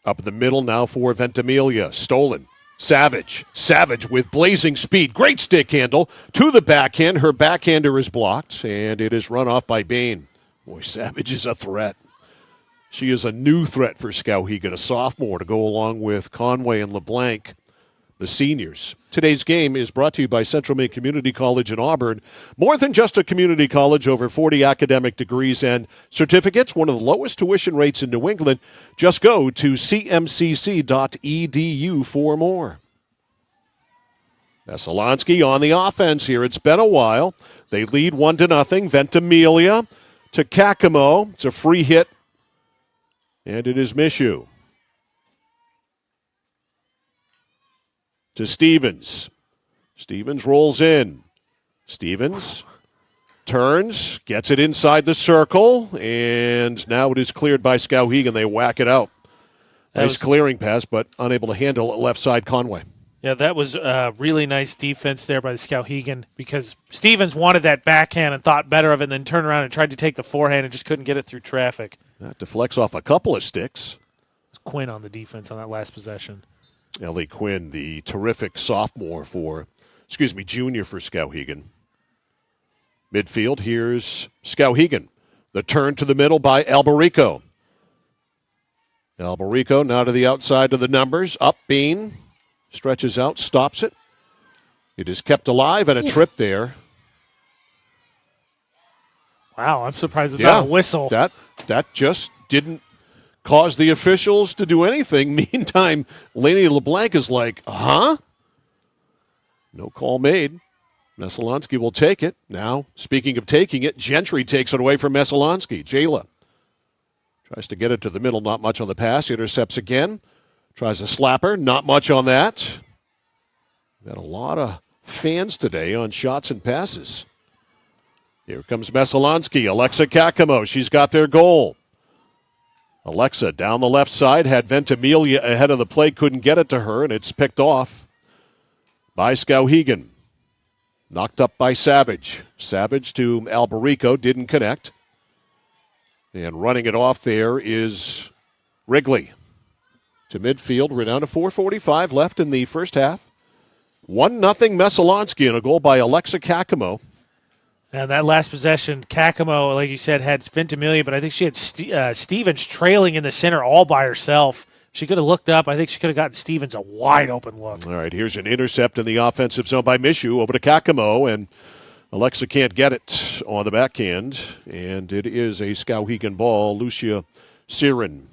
Up in the middle now for Ventimiglia. Stolen. Savage. Savage with blazing speed. Great stick handle to the backhand. Her backhander is blocked, and it is run off by Bain. Boy, Savage is a threat. She is a new threat for Skowhegan, a sophomore to go along with Conway and LeBlanc, the seniors. Today's game is brought to you by Central Maine Community College in Auburn. More than just a community college, over 40 academic degrees and certificates, one of the lowest tuition rates in New England. Just go to cmcc.edu for more. Messalonskee on the offense here. It's been a while. They lead 1-0. Ventimiglia to Kakamo. It's a free hit. And it is Mishu. To Stevens. Stevens rolls in. Stevens turns, gets it inside the circle, and now it is cleared by Skowhegan. They whack it out. Nice clearing pass, but unable to handle it left side Conway. Yeah, that was a really nice defense there by the Skowhegan because Stevens wanted that backhand and thought better of it and then turned around and tried to take the forehand and just couldn't get it through traffic. That deflects off a couple of sticks. Quinn on the defense on that last possession. Ellie Quinn, the terrific junior for Skowhegan. Midfield, here's Skowhegan. The turn to the middle by Alberico. Alberico now to the outside of the numbers. Up Bean. Stretches out, stops it. It is kept alive and a trip there. Wow, I'm surprised it's not a whistle. That just didn't cause the officials to do anything. Meantime, Laney LeBlanc is like, huh? No call made. Messalonskee will take it. Now, speaking of taking it, Gentry takes it away from Messalonskee. Jayla tries to get it to the middle, not much on the pass. Intercepts again. Tries a slapper, not much on that. Got a lot of fans today on shots and passes. Here comes Messalonskee. Alexa Kakamo, she's got their goal. Alexa down the left side, had Ventimiglia ahead of the play, couldn't get it to her, and it's picked off by Skowhegan. Knocked up by Savage. Savage to Alberico, didn't connect. And running it off there is Wrigley. To midfield, we're down to 4:45 left in the first half. 1-0 Messalonskee, and a goal by Alexa Kakamo. And that last possession, Kakamo, like you said, had Ventimiglia, but I think she had Stevens trailing in the center all by herself. She could have looked up. I think she could have gotten Stevens a wide-open look. All right, here's an intercept in the offensive zone by Mishu over to Kakamo, and Alexa can't get it on the backhand, and it is a Skowhegan ball. Lucia Siren.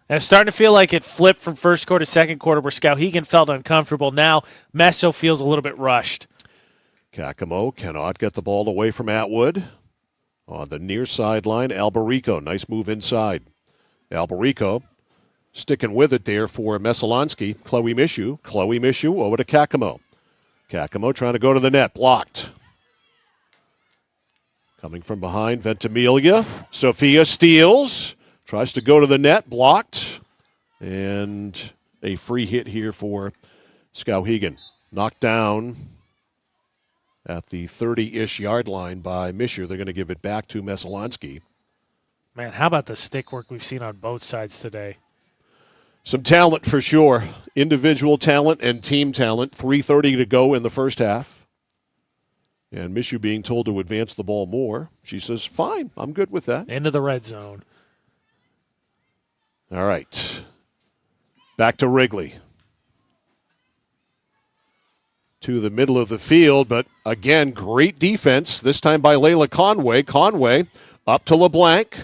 And it's starting to feel like it flipped from first quarter to second quarter where Skowhegan felt uncomfortable. Now Messo feels a little bit rushed. Kakamo cannot get the ball away from Atwood. On the near sideline, Alberico. Nice move inside. Alberico sticking with it there for Messalonskee. Chloe Mishu over to Kakamo. Kakamo trying to go to the net. Blocked. Coming from behind, Ventimiglia. Sophia steals. Tries to go to the net, blocked, and a free hit here for Skowhegan. Knocked down at the 30-ish yard line by Mishu. They're going to give it back to Messalonskee. Man, how about the stick work we've seen on both sides today? Some talent for sure. Individual talent and team talent. 3:30 to go in the first half. And Mishu being told to advance the ball more. She says, fine, I'm good with that. Into the red zone. All right. Back to Wrigley. To the middle of the field, but again, great defense, this time by Layla Conway. Conway up to LeBlanc.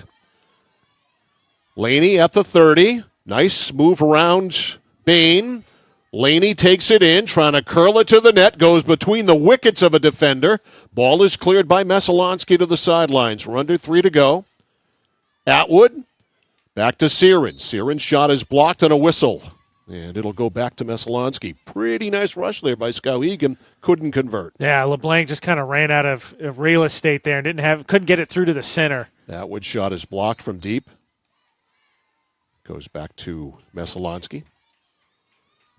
Laney at the 30. Nice move around Bain. Laney takes it in, trying to curl it to the net, goes between the wickets of a defender. Ball is cleared by Messalonskee to the sidelines. We're under 3 to go. Atwood. Back to Siren. Siren's shot is blocked on a whistle. And it'll go back to Messalonskee. Pretty nice rush there by Skowhegan. Couldn't convert. Yeah, LeBlanc just kind of ran out of real estate there and couldn't get it through to the center. Atwood's shot is blocked from deep. Goes back to Messalonskee.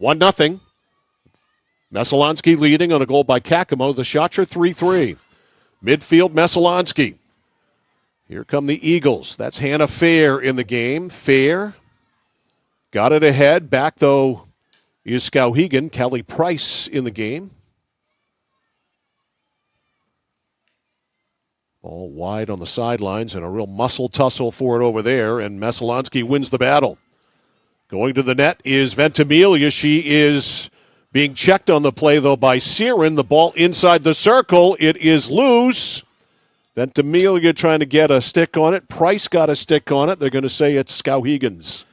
1-0. Messalonskee leading on a goal by Kakamo. The shots are 3-3. Midfield, Messalonskee. Here come the Eagles. That's Hannah Fair in the game. Fair got it ahead. Back, though, is Skowhegan. Kelly Price in the game. Ball wide on the sidelines and a real muscle tussle for it over there, and Messalonskee wins the battle. Going to the net is Ventimiglia. She is being checked on the play, though, by Siren. The ball inside the circle. It is loose. Ventimiglia trying to get a stick on it. Price got a stick on it. They're going to say it's Skowhegan's.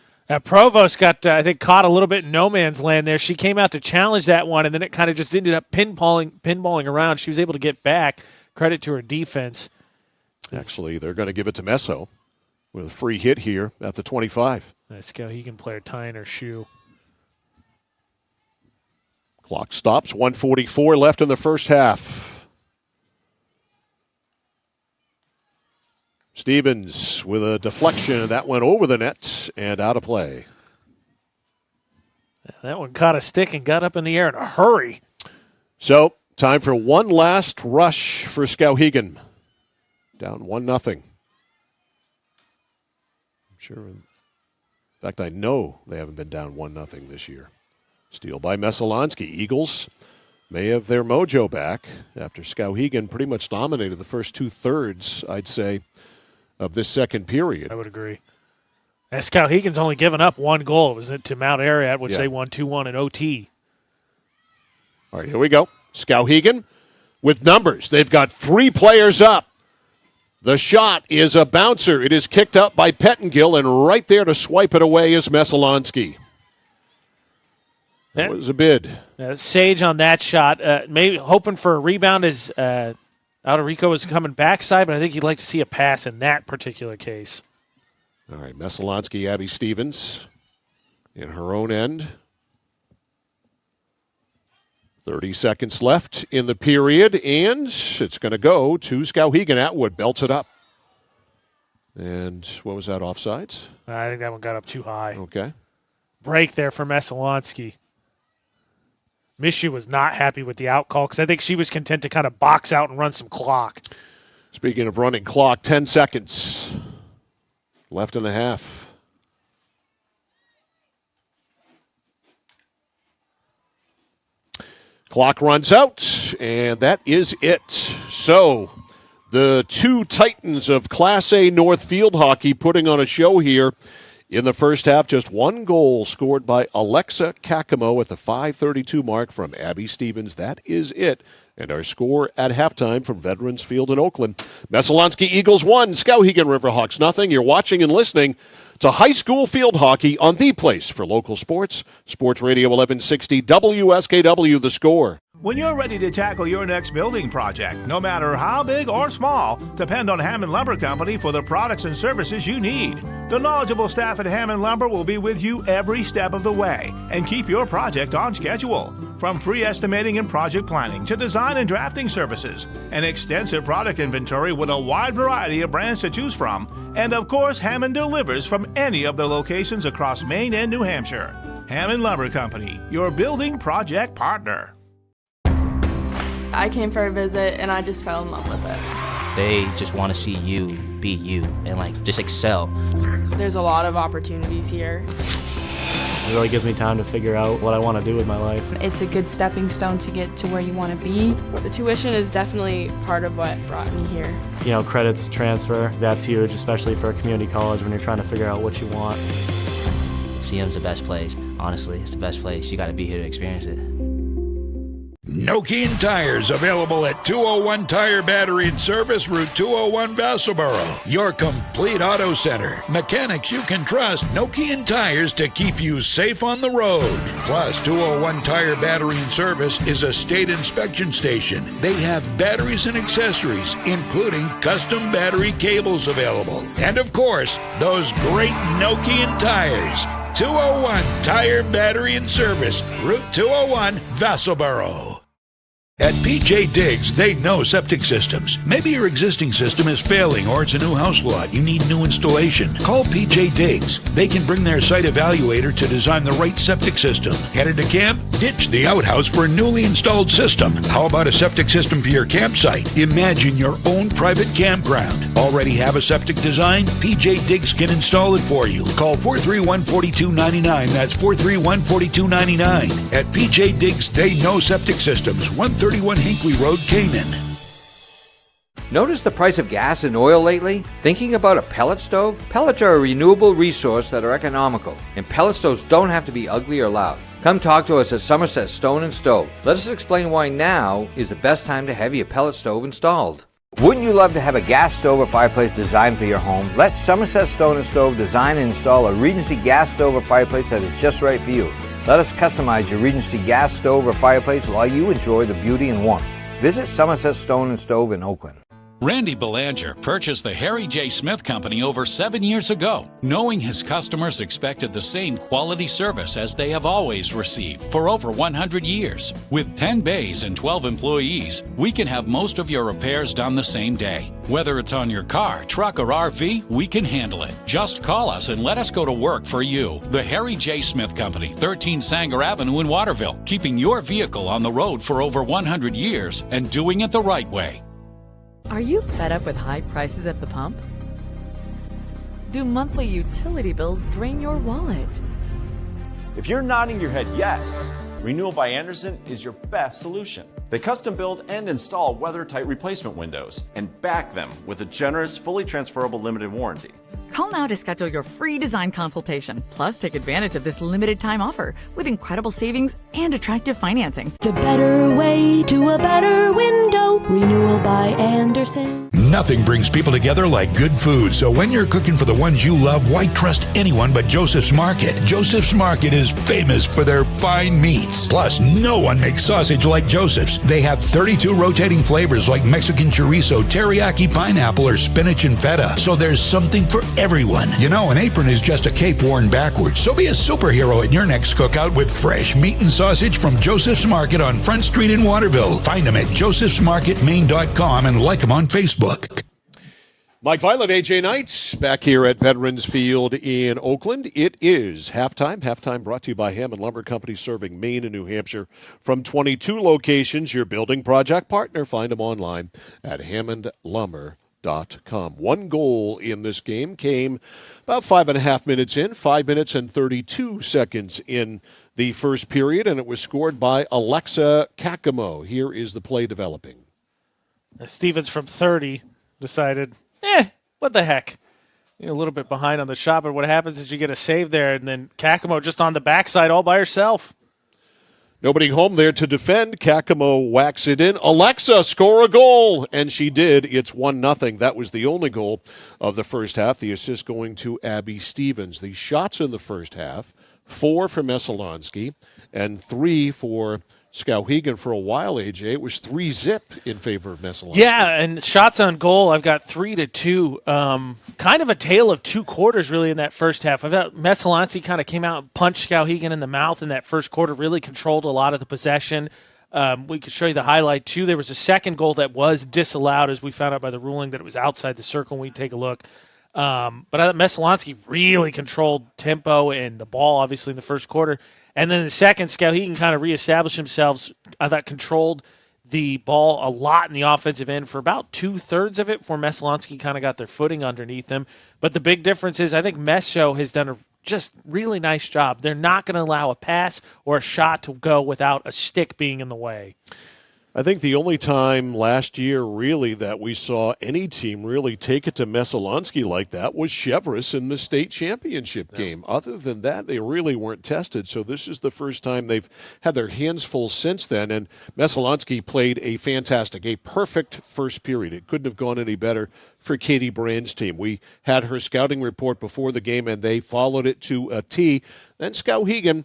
Provost got, I think, caught a little bit in no man's land there. She came out to challenge that one, and then it kind of just ended up pinballing around. She was able to get back. Credit to her defense. Actually, they're going to give it to Messo with a free hit here at the 25. Nice Skowhegan player tying her shoe. Clock stops. 1:44 left in the first half. Stevens with a deflection. That went over the net and out of play. That one caught a stick and got up in the air in a hurry. So, time for one last rush for Skowhegan. Down 1-0. I'm sure. In fact, I know they haven't been down 1-0 this year. Steal by Messalonskee. Eagles may have their mojo back after Skowhegan pretty much dominated the first 2/3, I'd say, of this second period. I would agree. And Skowhegan's only given up one goal. It was to Mount Ararat, which they won 2-1 in OT. All right, here we go. Skowhegan with numbers. They've got 3 players up. The shot is a bouncer. It is kicked up by Pettengill, and right there to swipe it away is Messalonskee. That was a bid. Sage on that shot. Maybe hoping for a rebound as Alterico is coming backside, but I think he'd like to see a pass in that particular case. All right, Messalonskee, Abby Stevens in her own end. 30 seconds left in the period, and it's going to go to Skowhegan. Atwood belts it up. And what was that, offsides? I think that one got up too high. Okay. Break there for Messalonskee. Mishu was not happy with the out call because I think she was content to kind of box out and run some clock. Speaking of running clock, 10 seconds left in the half. Clock runs out, and that is it. So the two titans of Class A North field hockey putting on a show here. In the first half, just one goal scored by Alexa Kakamo at the 5:32 mark from Abby Stevens. That is it. And our score at halftime from Veterans Field in Oakland. Messalonskee Eagles 1, Skowhegan Riverhawks nothing. You're watching and listening to high school field hockey on the place for local sports. Sports Radio 1160 WSKW, The Score. When you're ready to tackle your next building project, no matter how big or small, depend on Hammond Lumber Company for the products and services you need. The knowledgeable staff at Hammond Lumber will be with you every step of the way and keep your project on schedule. From free estimating and project planning to design and drafting services, an extensive product inventory with a wide variety of brands to choose from, and of course, Hammond delivers from any of their locations across Maine and New Hampshire. Hammond Lumber Company, your building project partner. I came for a visit and I just fell in love with it. They just want to see you be you and just excel. There's a lot of opportunities here. It really gives me time to figure out what I want to do with my life. It's a good stepping stone to get to where you want to be. The tuition is definitely part of what brought me here. Credits transfer, that's huge, especially for a community college when you're trying to figure out what you want. CM's the best place. Honestly, it's the best place. You got to be here to experience it. Nokian Tires, available at 201 Tire Battery and Service, Route 201, Vassalboro. Your complete auto center. Mechanics you can trust. Nokian Tires to keep you safe on the road. Plus, 201 Tire Battery and Service is a state inspection station. They have batteries and accessories, including custom battery cables available. And of course, those great Nokian tires. 201 Tire Battery and Service, Route 201, Vassalboro. At PJ Diggs, they know septic systems. Maybe your existing system is failing or it's a new house lot. You need new installation. Call PJ Diggs. They can bring their site evaluator to design the right septic system. Headed to camp? Ditch the outhouse for a newly installed system. How about a septic system for your campsite? Imagine your own private campground. Already have a septic design? PJ Diggs can install it for you. Call 431-4299. That's 431-4299. At PJ Diggs, they know septic systems. 131 Hinkley Road, Canaan. Notice the price of gas and oil lately? Thinking about a pellet stove? Pellets are a renewable resource that are economical, and pellet stoves don't have to be ugly or loud. Come talk to us at Somerset Stone & Stove. Let us explain why now is the best time to have your pellet stove installed. Wouldn't you love to have a gas stove or fireplace designed for your home? Let Somerset Stone & Stove design and install a Regency gas stove or fireplace that is just right for you. Let us customize your Regency gas stove or fireplace while you enjoy the beauty and warmth. Visit Somerset Stone & Stove in Oakland. Randy Belanger purchased the Harry J. Smith Company over 7 years ago, knowing his customers expected the same quality service as they have always received for over 100 years. With 10 bays and 12 employees, we can have most of your repairs done the same day. Whether it's on your car, truck, or RV, we can handle it. Just call us and let us go to work for you. The Harry J. Smith Company, 13 Sanger Avenue in Waterville, keeping your vehicle on the road for over 100 years and doing it the right way. Are you fed up with high prices at the pump? Do monthly utility bills drain your wallet? If you're nodding your head yes, Renewal by Andersen is your best solution. They custom build and install weather-tight replacement windows and back them with a generous, fully transferable limited warranty. Call now to schedule your free design consultation. Plus, take advantage of this limited time offer with incredible savings and attractive financing. The better way to a better window. Renewal by Andersen. Nothing brings people together like good food. So when you're cooking for the ones you love, why trust anyone but Joseph's Market? Joseph's Market is famous for their fine meats. Plus, no one makes sausage like Joseph's. They have 32 rotating flavors like Mexican chorizo, teriyaki pineapple, or spinach and feta. So there's something for everyone. You know, an apron is just a cape worn backwards. So be a superhero at your next cookout with fresh meat and sausage from Joseph's Market on Front Street in Waterville. Find them at josephsmarketmaine.com and like them on Facebook. Mike Violet, AJ Knights, back here at Veterans Field in Oakland. It is halftime. Halftime brought to you by Hammond Lumber Company, serving Maine and New Hampshire from 22 locations. Your building project partner. Find them online at hammondlumber.com. One goal in this game came about 5.5 minutes in, 5 minutes and 32 seconds in the first period, and it was scored by Alexa Kakamo. Here is the play developing. Stevens from 30 decided, what the heck? You're a little bit behind on the shot, but what happens is you get a save there, and then Kakamo just on the backside all by herself. Nobody home there to defend. Kakamo whacks it in. Alexa, score a goal! And she did. It's 1-0. That was the only goal of the first half. The assist going to Abby Stevens. The shots in the first half, 4 for Messalonskee and 3 for Skowhegan. For a while, AJ, it was 3-0 in favor of Messalonskee. Yeah, and shots on goal, I've got 3-2. Kind of a tale of two quarters, really, in that first half. I thought Messalonskee kind of came out and punched Skowhegan in the mouth in that first quarter, really controlled a lot of the possession. We could show you the highlight, too. There was a second goal that was disallowed, as we found out by the ruling that it was outside the circle. We take a look. But I thought Messalonskee really controlled tempo and the ball, obviously, in the first quarter. And then in the second, Skowhegan kind of reestablished themselves. I thought controlled the ball a lot in the offensive end for about 2/3 of it before Messalonskee kind of got their footing underneath them. But the big difference is I think Messo has done a just really nice job. They're not going to allow a pass or a shot to go without a stick being in the way. I think the only time last year, really, that we saw any team really take it to Messalonskee like that was Chevrolet in the state championship game. Other than that, they really weren't tested. So this is the first time they've had their hands full since then. And Messalonskee played a perfect first period. It couldn't have gone any better for Katie Brand's team. We had her scouting report before the game, and they followed it to a T. Then Skowhegan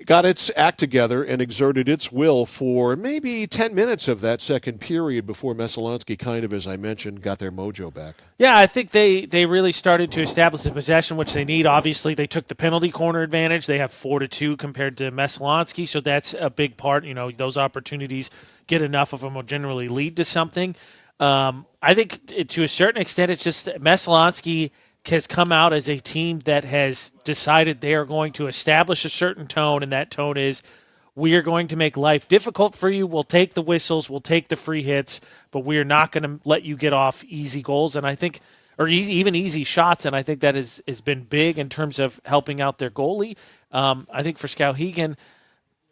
got its act together and exerted its will for maybe 10 minutes of that second period before Messalonskee kind of, as I mentioned, got their mojo back. Yeah, I think they really started to establish the possession, which they need. Obviously, they took the penalty corner advantage. They have 4-2 compared to Messalonskee, so that's a big part. You know, those opportunities, get enough of them will generally lead to something. I think to a certain extent, it's just Messalonskee has come out as a team that has decided they are going to establish a certain tone, and that tone is, we are going to make life difficult for you. We'll take the whistles, we'll take the free hits, but we are not going to let you get off easy goals, and I think, or even easy shots, and I think that has been big in terms of helping out their goalie. I think for Skowhegan,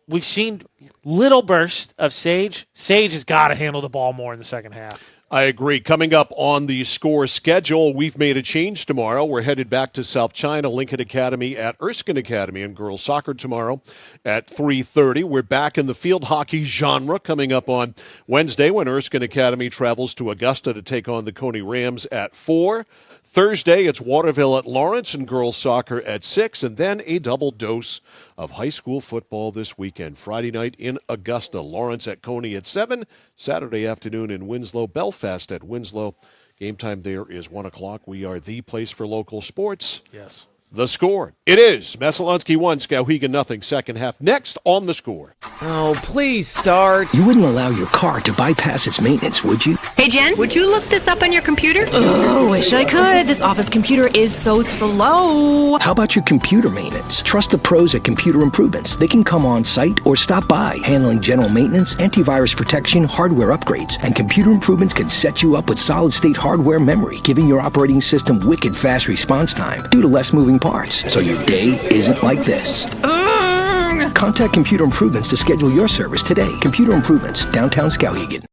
we've seen little bursts of Sage. Sage has got to handle the ball more in the second half. I agree. Coming up on the score schedule, we've made a change tomorrow. We're headed back to South China, Lincoln Academy at Erskine Academy, and girls soccer tomorrow at 3:30. We're back in the field hockey genre coming up on Wednesday when Erskine Academy travels to Augusta to take on the Coney Rams at 4. Thursday, it's Waterville at Lawrence and girls soccer at 6, and then a double dose of high school football this weekend. Friday night in Augusta, Lawrence at Coney at 7, Saturday afternoon in Winslow, Belfast at Winslow. Game time there is 1 o'clock. We are the place for local sports. Yes. The score. It is Messalonskee 1, Skowhegan 0, second half. Next on the score. Oh, please start. You wouldn't allow your car to bypass its maintenance, would you? Hey, Jen, would you look this up on your computer? Oh, wish I could. This office computer is so slow. How about your computer maintenance? Trust the pros at Computer Improvements. They can come on site or stop by, handling general maintenance, antivirus protection, hardware upgrades, and Computer Improvements can set you up with solid-state hardware memory, giving your operating system wicked fast response time due to less moving parts, so your day isn't like this. Contact Computer Improvements to schedule your service today. Computer Improvements, downtown Skowhegan.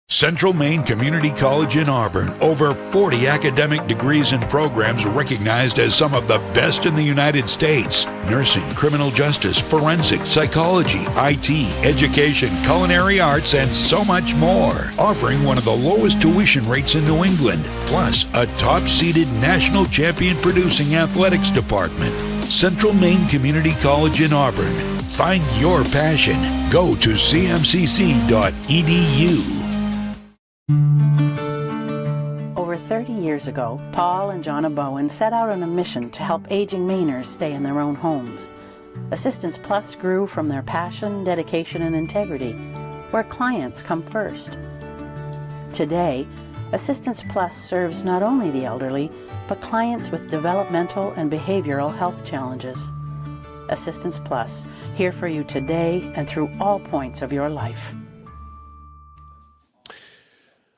Central Maine Community College in Auburn. Over 40 academic degrees and programs recognized as some of the best in the United States. Nursing, criminal justice, forensics, psychology, IT, education, culinary arts, and so much more. Offering one of the lowest tuition rates in New England. Plus, a top-seeded national champion producing athletics department. Central Maine Community College in Auburn. Find your passion. Go to cmcc.edu. Over 30 years ago, Paul and Jonna Bowen set out on a mission to help aging Mainers stay in their own homes. Assistance Plus grew from their passion, dedication, and integrity, where clients come first. Today, Assistance Plus serves not only the elderly, but clients with developmental and behavioral health challenges. Assistance Plus, here for you today and through all points of your life.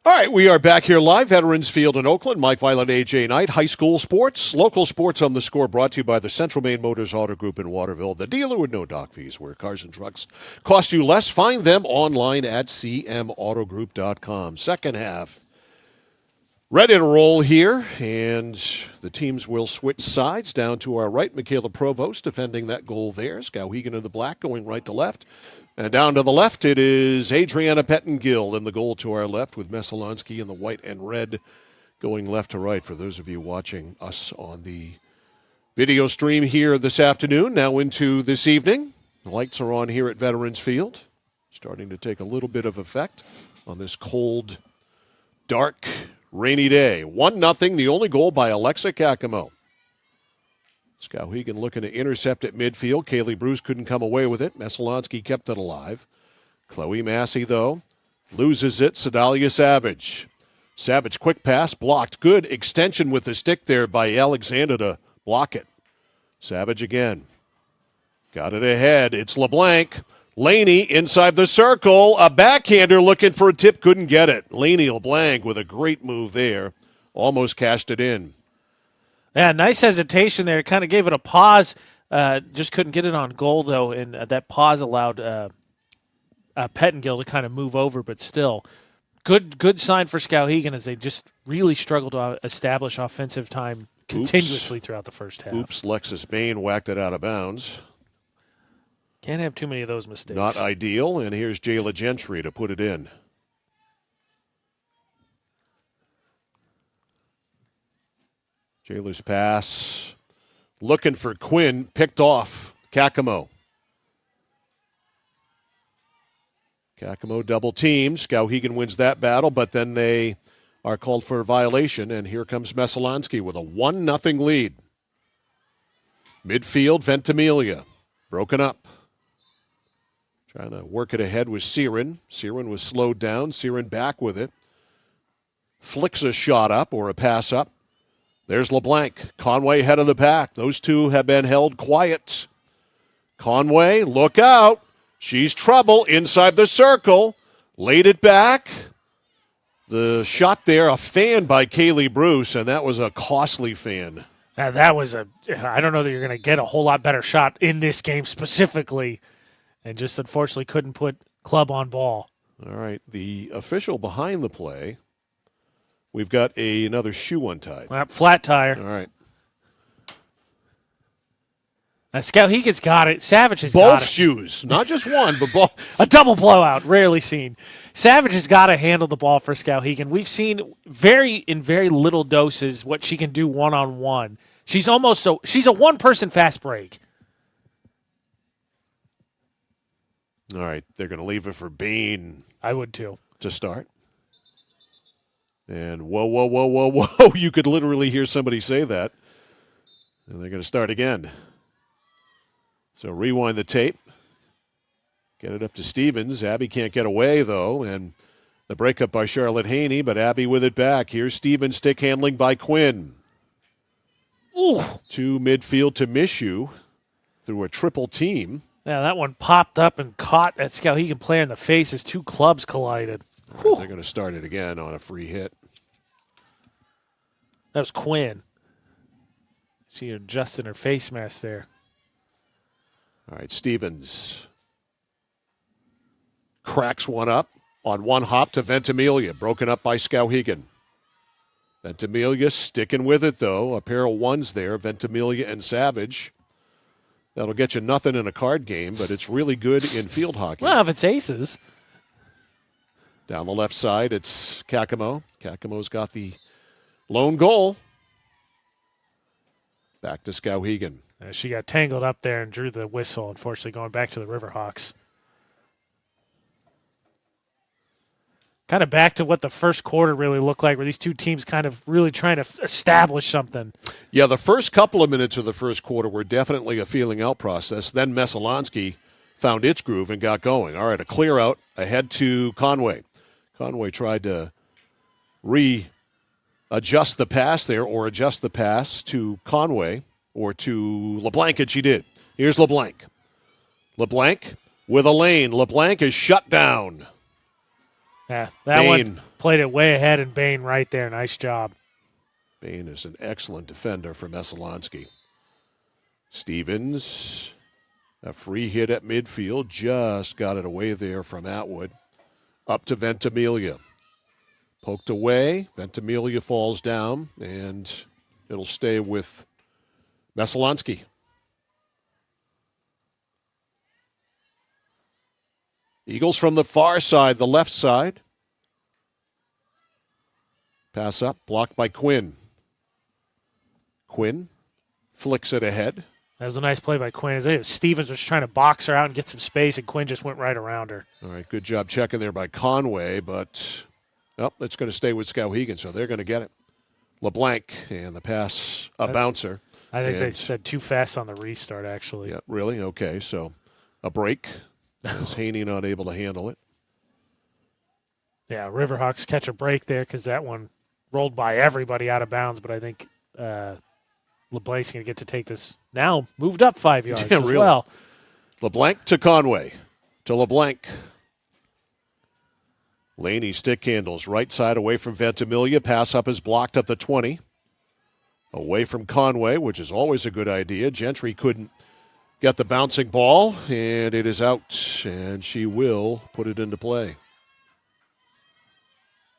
All right, we are back here live, Veterans Field in Oakland. Mike Violet, AJ Knight, high school sports, local sports on the score, brought to you by the Central Maine Motors Auto Group in Waterville, the dealer with no dock fees, where cars and trucks cost you less. Find them online at cmautogroup.com. Second half, ready to roll here, and the teams will switch sides. Down to our right, Michaela Provost defending that goal there. Skowhegan in the black going right to left. And down to the left, it is Adriana Pettengill in the goal to our left, with Messalonskee in the white and red going left to right. For those of you watching us on the video stream here this afternoon, now into this evening. The lights are on here at Veterans Field, starting to take a little bit of effect on this cold, dark, rainy day. 1-0, the only goal by Alexa Kakamo. Skowhegan looking to intercept at midfield. Kaylee Bruce couldn't come away with it. Messalonskee kept it alive. Chloe Massey, though, loses it. Sedalia Savage. Savage, quick pass, blocked. Good extension with the stick there by Alexander to block it. Savage again. Got it ahead. It's LeBlanc. Laney inside the circle. A backhander looking for a tip. Couldn't get it. Laney LeBlanc with a great move there. Almost cashed it in. Yeah, nice hesitation there. Kind of gave it a pause. Just couldn't get it on goal, though, and that pause allowed Pettengill to kind of move over, but still. Good sign for Skowhegan as they just really struggled to establish offensive time continuously throughout the first half. Oops, Lexus Bain whacked it out of bounds. Can't have too many of those mistakes. Not ideal, and here's Jayla Gentry to put it in. Jayla's pass, looking for Quinn, picked off Kakamo. Kakamo double teams. Skowhegan wins that battle, but then they are called for a violation, and here comes Messalonskee with a 1-0 lead. Midfield, Ventimiglia, broken up. Trying to work it ahead with Siren. Siren was slowed down. Siren back with it. Flicks a shot up or a pass up. There's LeBlanc. Conway head of the pack. Those two have been held quiet. Conway, look out. She's trouble inside the circle. Laid it back. The shot there, a fan by Kaylee Bruce, and that was a costly fan. Now that was I don't know that you're going to get a whole lot better shot in this game specifically, and just unfortunately couldn't put Club on ball. All right, the official behind the play. We've got another shoe untied. Flat tire. All right. Skowhegan's got it. Savage has got it. Both shoes. Not just one, but both. A double blowout. Rarely seen. Savage has got to handle the ball for Skowhegan. We've seen in very little doses what she can do one-on-one. She's a one-person fast break. All right. They're going to leave it for Bain. I would too. To start. And whoa. You could literally hear somebody say that. And they're going to start again. So rewind the tape. Get it up to Stevens. Abby can't get away, though. And the breakup by Charlotte Haney, but Abby with it back. Here's Stevens, stick handling by Quinn. Ooh. To midfield to Mishu through a triple team. Yeah, that one popped up and caught that Skowhegan player in the face as two clubs collided. Right, they're going to start it again on a free hit. That was Quinn. She adjusted her face mask there. All right, Stevens cracks one up On one hop to Ventimiglia, broken up by Skowhegan. Ventimiglia sticking with it, though. A pair of ones there, Ventimiglia and Savage. That'll get you nothing in a card game, but it's really good in field hockey. Well, if it's aces. Down the left side, it's Kakamo. Kakamo's got the lone goal. Back to Skowhegan. She got tangled up there and drew the whistle, unfortunately, going back to the Riverhawks. Kind of back to what the first quarter really looked like, where these two teams kind of really trying to establish something. Yeah, the first couple of minutes of the first quarter were definitely a feeling out process. Then Messalonskee found its groove and got going. All right, a clear out ahead to Conway. Conway tried to adjust the pass there, or adjust the pass to Conway or to LeBlanc, and she did. Here's LeBlanc. LeBlanc with a lane. LeBlanc is shut down. Yeah, that one played it way ahead, and Bain right there. Nice job. Bain is an excellent defender for Messalonskee. Stevens, a free hit at midfield, just got it away there from Atwood. Up to Ventimiglia. Poked away, Ventimiglia falls down, and it'll stay with Messalonskee. Eagles from the far side, the left side. Pass up, blocked by Quinn. Quinn flicks it ahead. That was a nice play by Quinn. Stevens was trying to box her out and get some space, and Quinn just went right around her. All right, good job checking there by Conway, but it's going to stay with Skowhegan, so they're going to get it. LeBlanc, and the pass, a bouncer. I think they said too fast on the restart, actually. Yeah, really? Okay, so a break. Is Haney not able to handle it? Yeah, Riverhawks catch a break there because that one rolled by everybody out of bounds, but I think LeBlanc's going to get to take this now. Moved up 5 yards as really. well. LeBlanc to Conway. To LeBlanc. Laney stick handles. Right side away from Ventimiglia. Pass up is blocked up to 20. Away from Conway, which is always a good idea. Gentry couldn't get the bouncing ball, and it is out, and she will put it into play.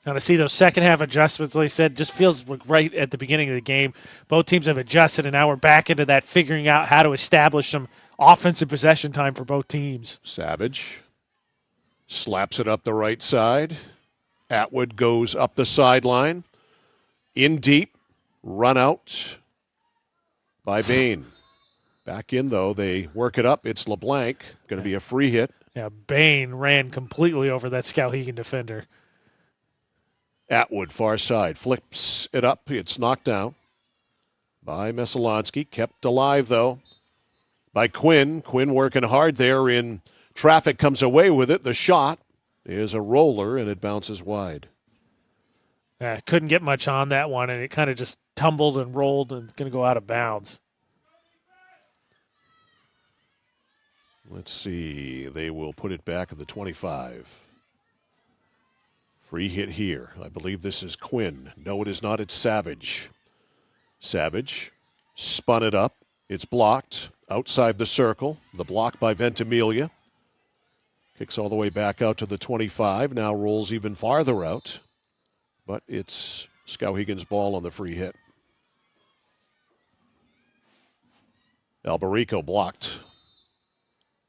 Now to see those second half adjustments, like I said, just feels like right at the beginning of the game. Both teams have adjusted, and now we're back into that figuring out how to establish some offensive possession time for both teams. Savage slaps it up the right side. Atwood goes up the sideline. In deep. Run out by Bain. Back in, though. They work it up. It's LeBlanc. Going to be a free hit. Yeah, Bain ran completely over that Skowhegan defender. Atwood, far side. Flips it up. It's knocked down by Messalonskee. Kept alive, though, by Quinn. Quinn working hard there in traffic. Comes away with it. The shot is a roller, and it bounces wide. Couldn't get much on that one, and it kind of just tumbled and rolled and going to go out of bounds. Let's see. They will put it back at the 25. Free hit here. I believe this is Quinn. No, it is not. It's Savage. Savage spun it up. It's blocked outside the circle. The block by Ventimiglia. Kicks all the way back out to the 25. Now rolls even farther out. But it's Skowhegan's ball on the free hit. Alberico blocked.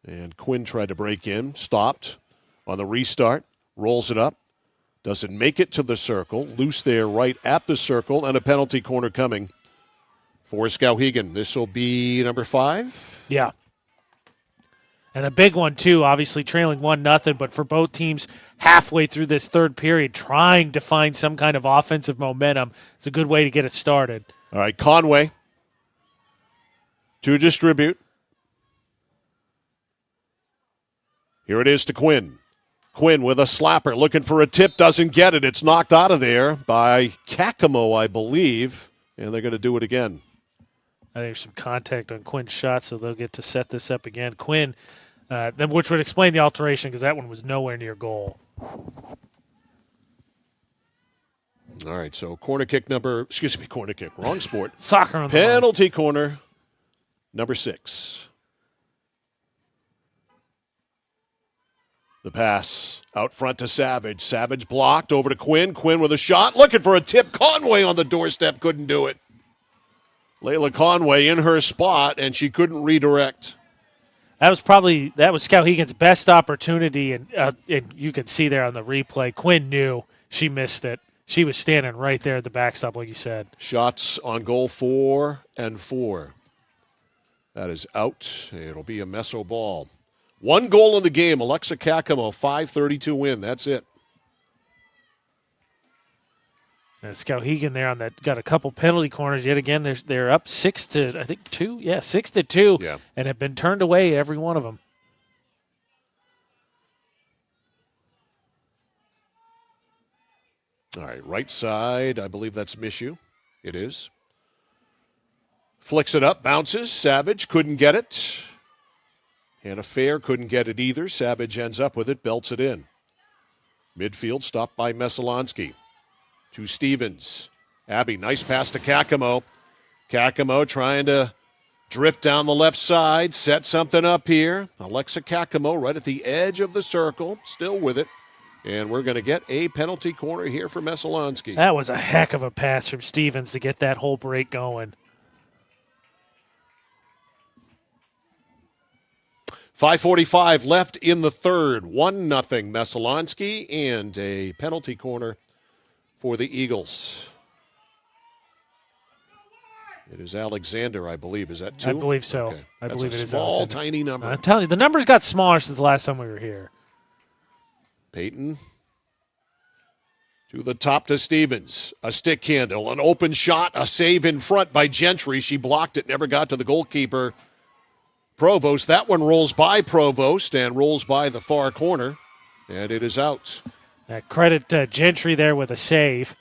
And Quinn tried to break in. Stopped on the restart. Rolls it up. Doesn't make it to the circle. Loose there right at the circle. And a penalty corner coming for Skowhegan. This will be number 5. Yeah. And a big one, too, obviously trailing 1-0, but for both teams halfway through this third period, trying to find some kind of offensive momentum. It's a good way to get it started. All right, Conway to distribute. Here it is to Quinn. Quinn with a slapper, looking for a tip, doesn't get it. It's knocked out of there by Kakamo, I believe, and they're going to do it again. I think there's some contact on Quinn's shot, so they'll get to set this up again. Quinn, which would explain the alteration because that one was nowhere near goal. All right, so corner kick, wrong sport. Soccer on the penalty line. Corner, number 6. The pass out front to Savage. Savage blocked over to Quinn. Quinn with a shot. Looking for a tip. Conway on the doorstep. Couldn't do it. Layla Conway in her spot, and she couldn't redirect. That was Skowhegan's best opportunity, and you could see there on the replay. Quinn knew she missed it. She was standing right there at the backstop, like you said. Shots on goal 4 and 4. That is out. It'll be a Meso ball. 1 goal in the game. Alexa Kakamo, 5:32 win. That's it. And Skowhegan there got a couple penalty corners yet again. They're up 6-2. Yeah, 6-2. Yeah. And have been turned away, every one of them. All right, right side. I believe that's Mishu. It is. Flicks it up, bounces. Savage couldn't get it. Hannah Fair couldn't get it either. Savage ends up with it, belts it in. Midfield stopped by Messalonskee. To Stevens. Abby, nice pass to Kakamo. Kakamo trying to drift down the left side, set something up here. Alexa Kakamo right at the edge of the circle, still with it. And we're going to get a penalty corner here for Messalonskee. That was a heck of a pass from Stevens to get that whole break going. 5:45 left in the third. 1-0 Messalonskee, and a penalty corner for the Eagles. It is Alexander, I believe. Is that 2? I believe so. Okay. I That's believe a it is small, Alexander. tiny number. I'm telling you, the numbers got smaller since the last time we were here. Peyton to the top to Stevens. A stick handle, an open shot, a save in front by Gentry. She blocked it, never got to the goalkeeper. Provost, that one rolls by Provost and rolls by the far corner, and it is out. Credit Gentry there with a save.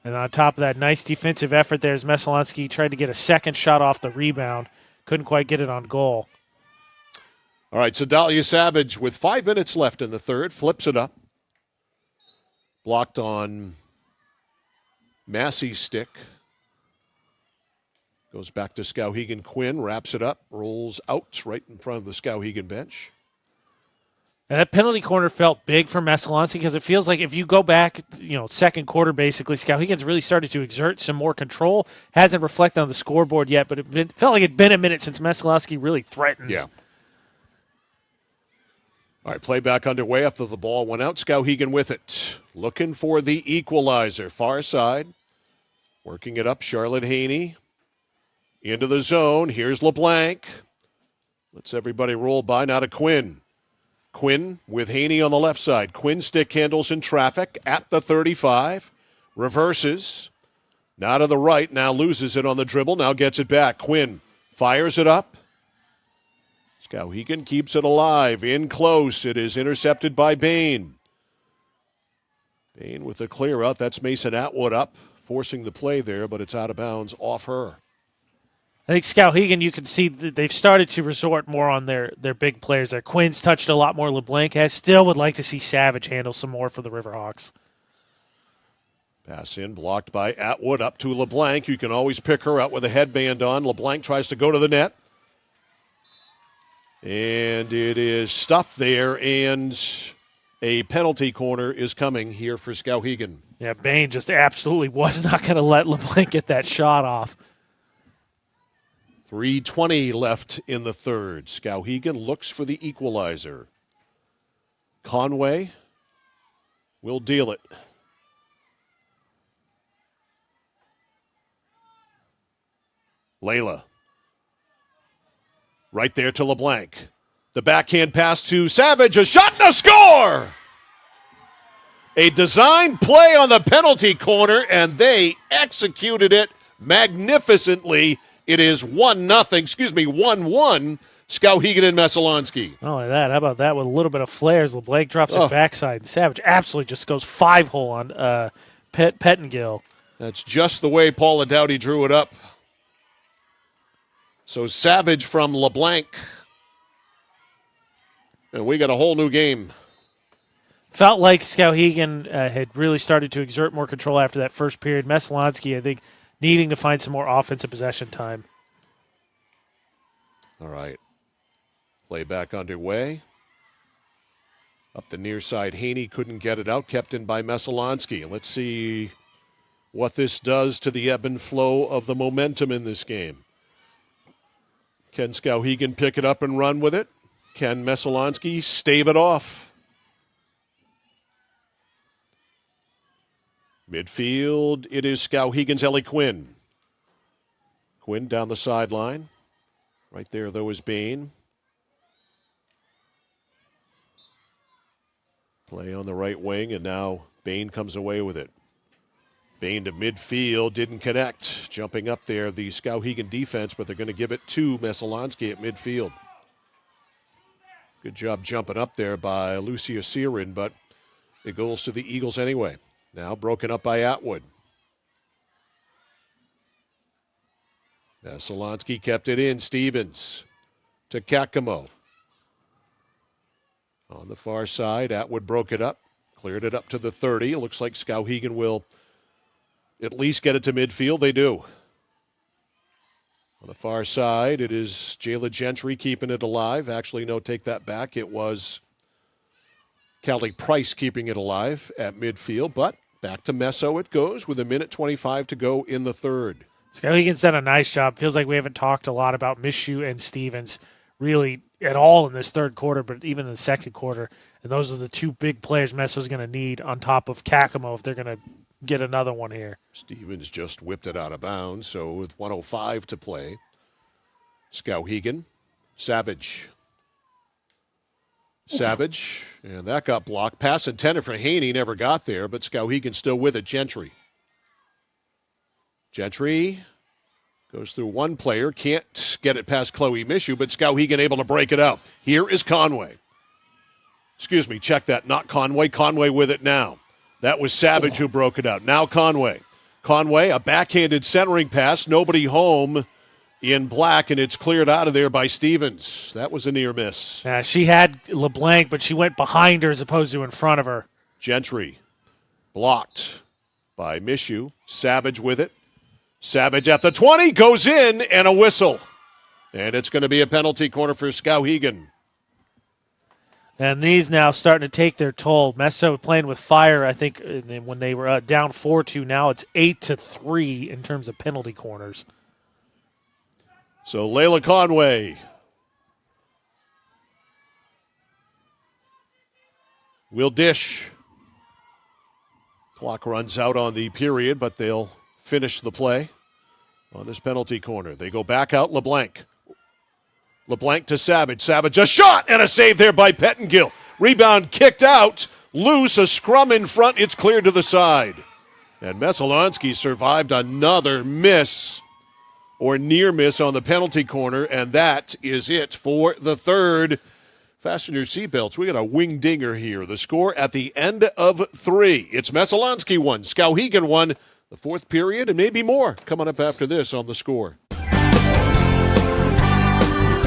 And on top of that, nice defensive effort there as Messalonskee tried to get a second shot off the rebound. Couldn't quite get it on goal. All right, Sedalia Savage with 5 minutes left in the third, flips it up. Blocked on Massey's stick. Goes back to Skowhegan. Quinn wraps it up, rolls out right in front of the Skowhegan bench. And that penalty corner felt big for Messalonskee because it feels like if you go back, second quarter basically, Skowhegan's really started to exert some more control. Hasn't reflected on the scoreboard yet, but it felt like it'd been a minute since Messalonskee really threatened. Yeah. All right, play back underway after the ball went out. Skowhegan with it. Looking for the equalizer. Far side. Working it up, Charlotte Haney. Into the zone. Here's LeBlanc. Lets everybody roll by. Now to Quinn. Quinn with Haney on the left side. Quinn stick handles in traffic at the 35. Reverses. Now to the right. Now loses it on the dribble. Now gets it back. Quinn fires it up. Skowhegan keeps it alive. In close. It is intercepted by Bain. Bain with a clear out. That's Mason Atwood up, forcing the play there, but it's out of bounds off her. I think Skowhegan, you can see that they've started to resort more on their big players there. Quinn's touched a lot more. LeBlanc has. Still would like to see Savage handle some more for the Riverhawks. Pass in, blocked by Atwood, up to LeBlanc. You can always pick her out with a headband on. LeBlanc tries to go to the net. And it is stuffed there, and a penalty corner is coming here for Skowhegan. Yeah, Bain just absolutely was not going to let LeBlanc get that shot off. 3:20 left in the third. Skowhegan looks for the equalizer. Conway will deal it. Layla. Right there to LeBlanc. The backhand pass to Savage. A shot and a score! A design play on the penalty corner, and they executed it magnificently. It is 1-1, 1-1, Skowhegan and Messalonskee. Not only that, how about that with a little bit of flares? LeBlanc drops it backside, and Savage absolutely just goes 5-hole on Pettingill. That's just the way Paula Dowdy drew it up. So Savage from LeBlanc. And we got a whole new game. Felt like Skowhegan had really started to exert more control after that first period. Messalonskee, I think, needing to find some more offensive possession time. All right. Play back underway. Up the near side, Haney couldn't get it out, kept in by Messalonskee. Let's see what this does to the ebb and flow of the momentum in this game. Can Skowhegan pick it up and run with it? Can Messalonskee stave it off? Midfield, it is Skowhegan's Ellie Quinn. Quinn down the sideline. Right there, though, is Bain. Play on the right wing, and now Bain comes away with it. Bain to midfield, didn't connect. Jumping up there, the Skowhegan defense, but they're going to give it to Messalonskee at midfield. Good job jumping up there by Lucia Searin, but it goes to the Eagles anyway. Now broken up by Atwood. Messalonskee kept it in. Stevens to Kakamo. On the far side, Atwood broke it up, cleared it up to the 30. It looks like Skowhegan will at least get it to midfield. They do. On the far side, it is Jayla Gentry keeping it alive. Actually, no, take that back. It was Callie Price keeping it alive at midfield, but back to Messo it goes with 1:25 to go in the third. Skowhegan's done a nice job. Feels like we haven't talked a lot about Mishu and Stevens really at all in this third quarter, but even in the second quarter. And those are the two big players Messo's going to need on top of Kakamo if they're going to get another one here. Stevens just whipped it out of bounds, so with 1:05 to play. Skowhegan, Savage, and that got blocked. Pass intended for Haney, never got there, but Skowhegan still with it. Gentry goes through one player, can't get it past Chloe Mishu, but Skowhegan able to break it out. Here is Conway. Excuse me, check that, not Conway. Conway with it now. That was Savage who broke it out. Now Conway. Conway, a backhanded centering pass, nobody home in black, and it's cleared out of there by Stevens. That was a near miss. Yeah, she had LeBlanc, but she went behind her as opposed to in front of her. Gentry blocked by Mishu. Savage with it. Savage at the 20, goes in, and a whistle. And it's going to be a penalty corner for Skowhegan. And these now starting to take their toll. Messo playing with fire, I think, when they were down 4-2. Now it's 8-3 in terms of penalty corners. So Layla Conway will dish. Clock runs out on the period, but they'll finish the play on this penalty corner. They go back out LeBlanc. LeBlanc to Savage. Savage, a shot and a save there by Pettengill. Rebound kicked out. Loose, a scrum in front. It's cleared to the side. And Messalonskee survived another miss or near miss on the penalty corner, and that is it for the third. Fasten your seatbelts. We got a wing dinger here. The score at the end of 3. It's Messalonskee 1, Skowhegan 1. The fourth period and maybe more coming up after this on The Score.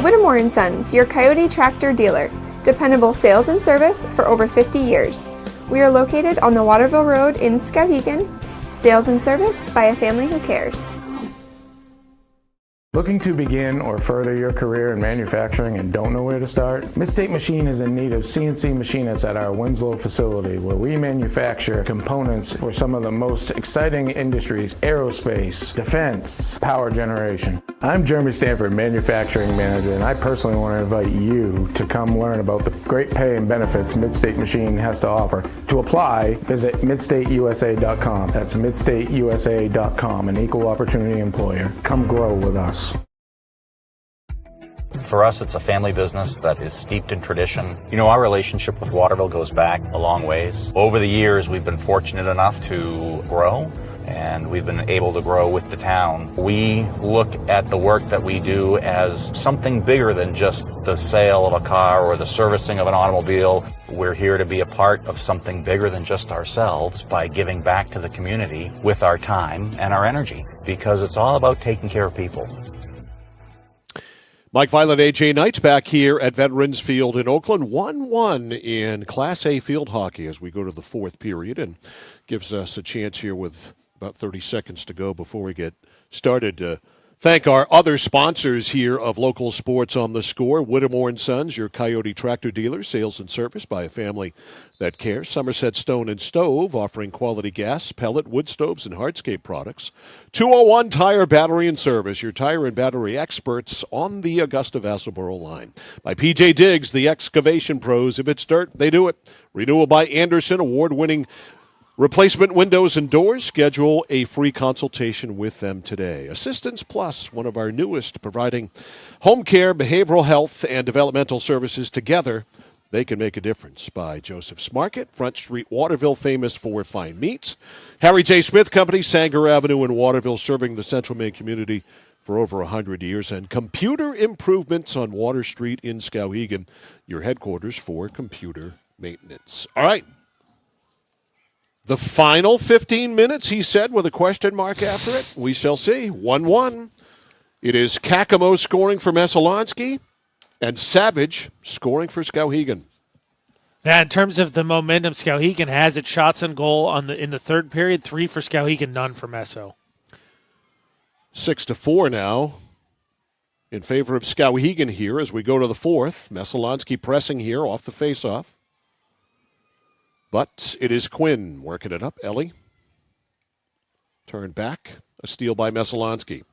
Whittemore & Sons, your Coyote tractor dealer. Dependable sales and service for over 50 years. We are located on the Waterville Road in Skowhegan. Sales and service by a family who cares. Looking to begin or further your career in manufacturing and don't know where to start? Midstate Machine is in need of CNC machinists at our Winslow facility, where we manufacture components for some of the most exciting industries: aerospace, defense, power generation. I'm Jeremy Stanford, manufacturing manager, and I personally want to invite you to come learn about the great pay and benefits Midstate Machine has to offer. To apply, visit midstateusa.com. That's midstateusa.com, an equal opportunity employer. Come grow with us. For us, it's a family business that is steeped in tradition. You know, our relationship with Waterville goes back a long ways. Over the years, we've been fortunate enough to grow, and we've been able to grow with the town. We look at the work that we do as something bigger than just the sale of a car or the servicing of an automobile. We're here to be a part of something bigger than just ourselves by giving back to the community with our time and our energy, because it's all about taking care of people. Mike Violet, AJ Knights back here at Veterans Field in Oakland. 1-1 in Class A field hockey as we go to the fourth period, and gives us a chance here with about 30 seconds to go before we get started to Thank our other sponsors here of local sports on the score. Whittemore & Sons, your Coyote tractor dealer, sales and service by a family that cares. Somerset Stone & Stove, offering quality gas, pellet, wood stoves, and hardscape products. 201 Tire Battery and Service, your tire and battery experts on the Augusta-Vassalboro line. By PJ Diggs, the excavation pros. If it's dirt, they do it. Renewal by Anderson, award-winning replacement windows and doors. Schedule a free consultation with them today. Assistance Plus, one of our newest, providing home care, behavioral health, and developmental services together. They can make a difference. By Joseph's Market, Front Street, Waterville, famous for fine meats. Harry J. Smith Company, Sanger Avenue in Waterville, serving the Central Maine community for over 100 years. And Computer Improvements on Water Street in Skowhegan, your headquarters for computer maintenance. All right. The final 15 minutes, he said, with a question mark after it. We shall see. 1-1. It is Kakamo scoring for Messalonskee and Savage scoring for Skowhegan. Yeah, in terms of the momentum, Skowhegan has it. Shots on goal in the third period. 3 for Skowhegan, none for Messo. 6-4 now in favor of Skowhegan here as we go to the fourth. Messalonskee pressing here off the faceoff. But it is Quinn working it up. Ellie. Turn back. A steal by Messalonskee.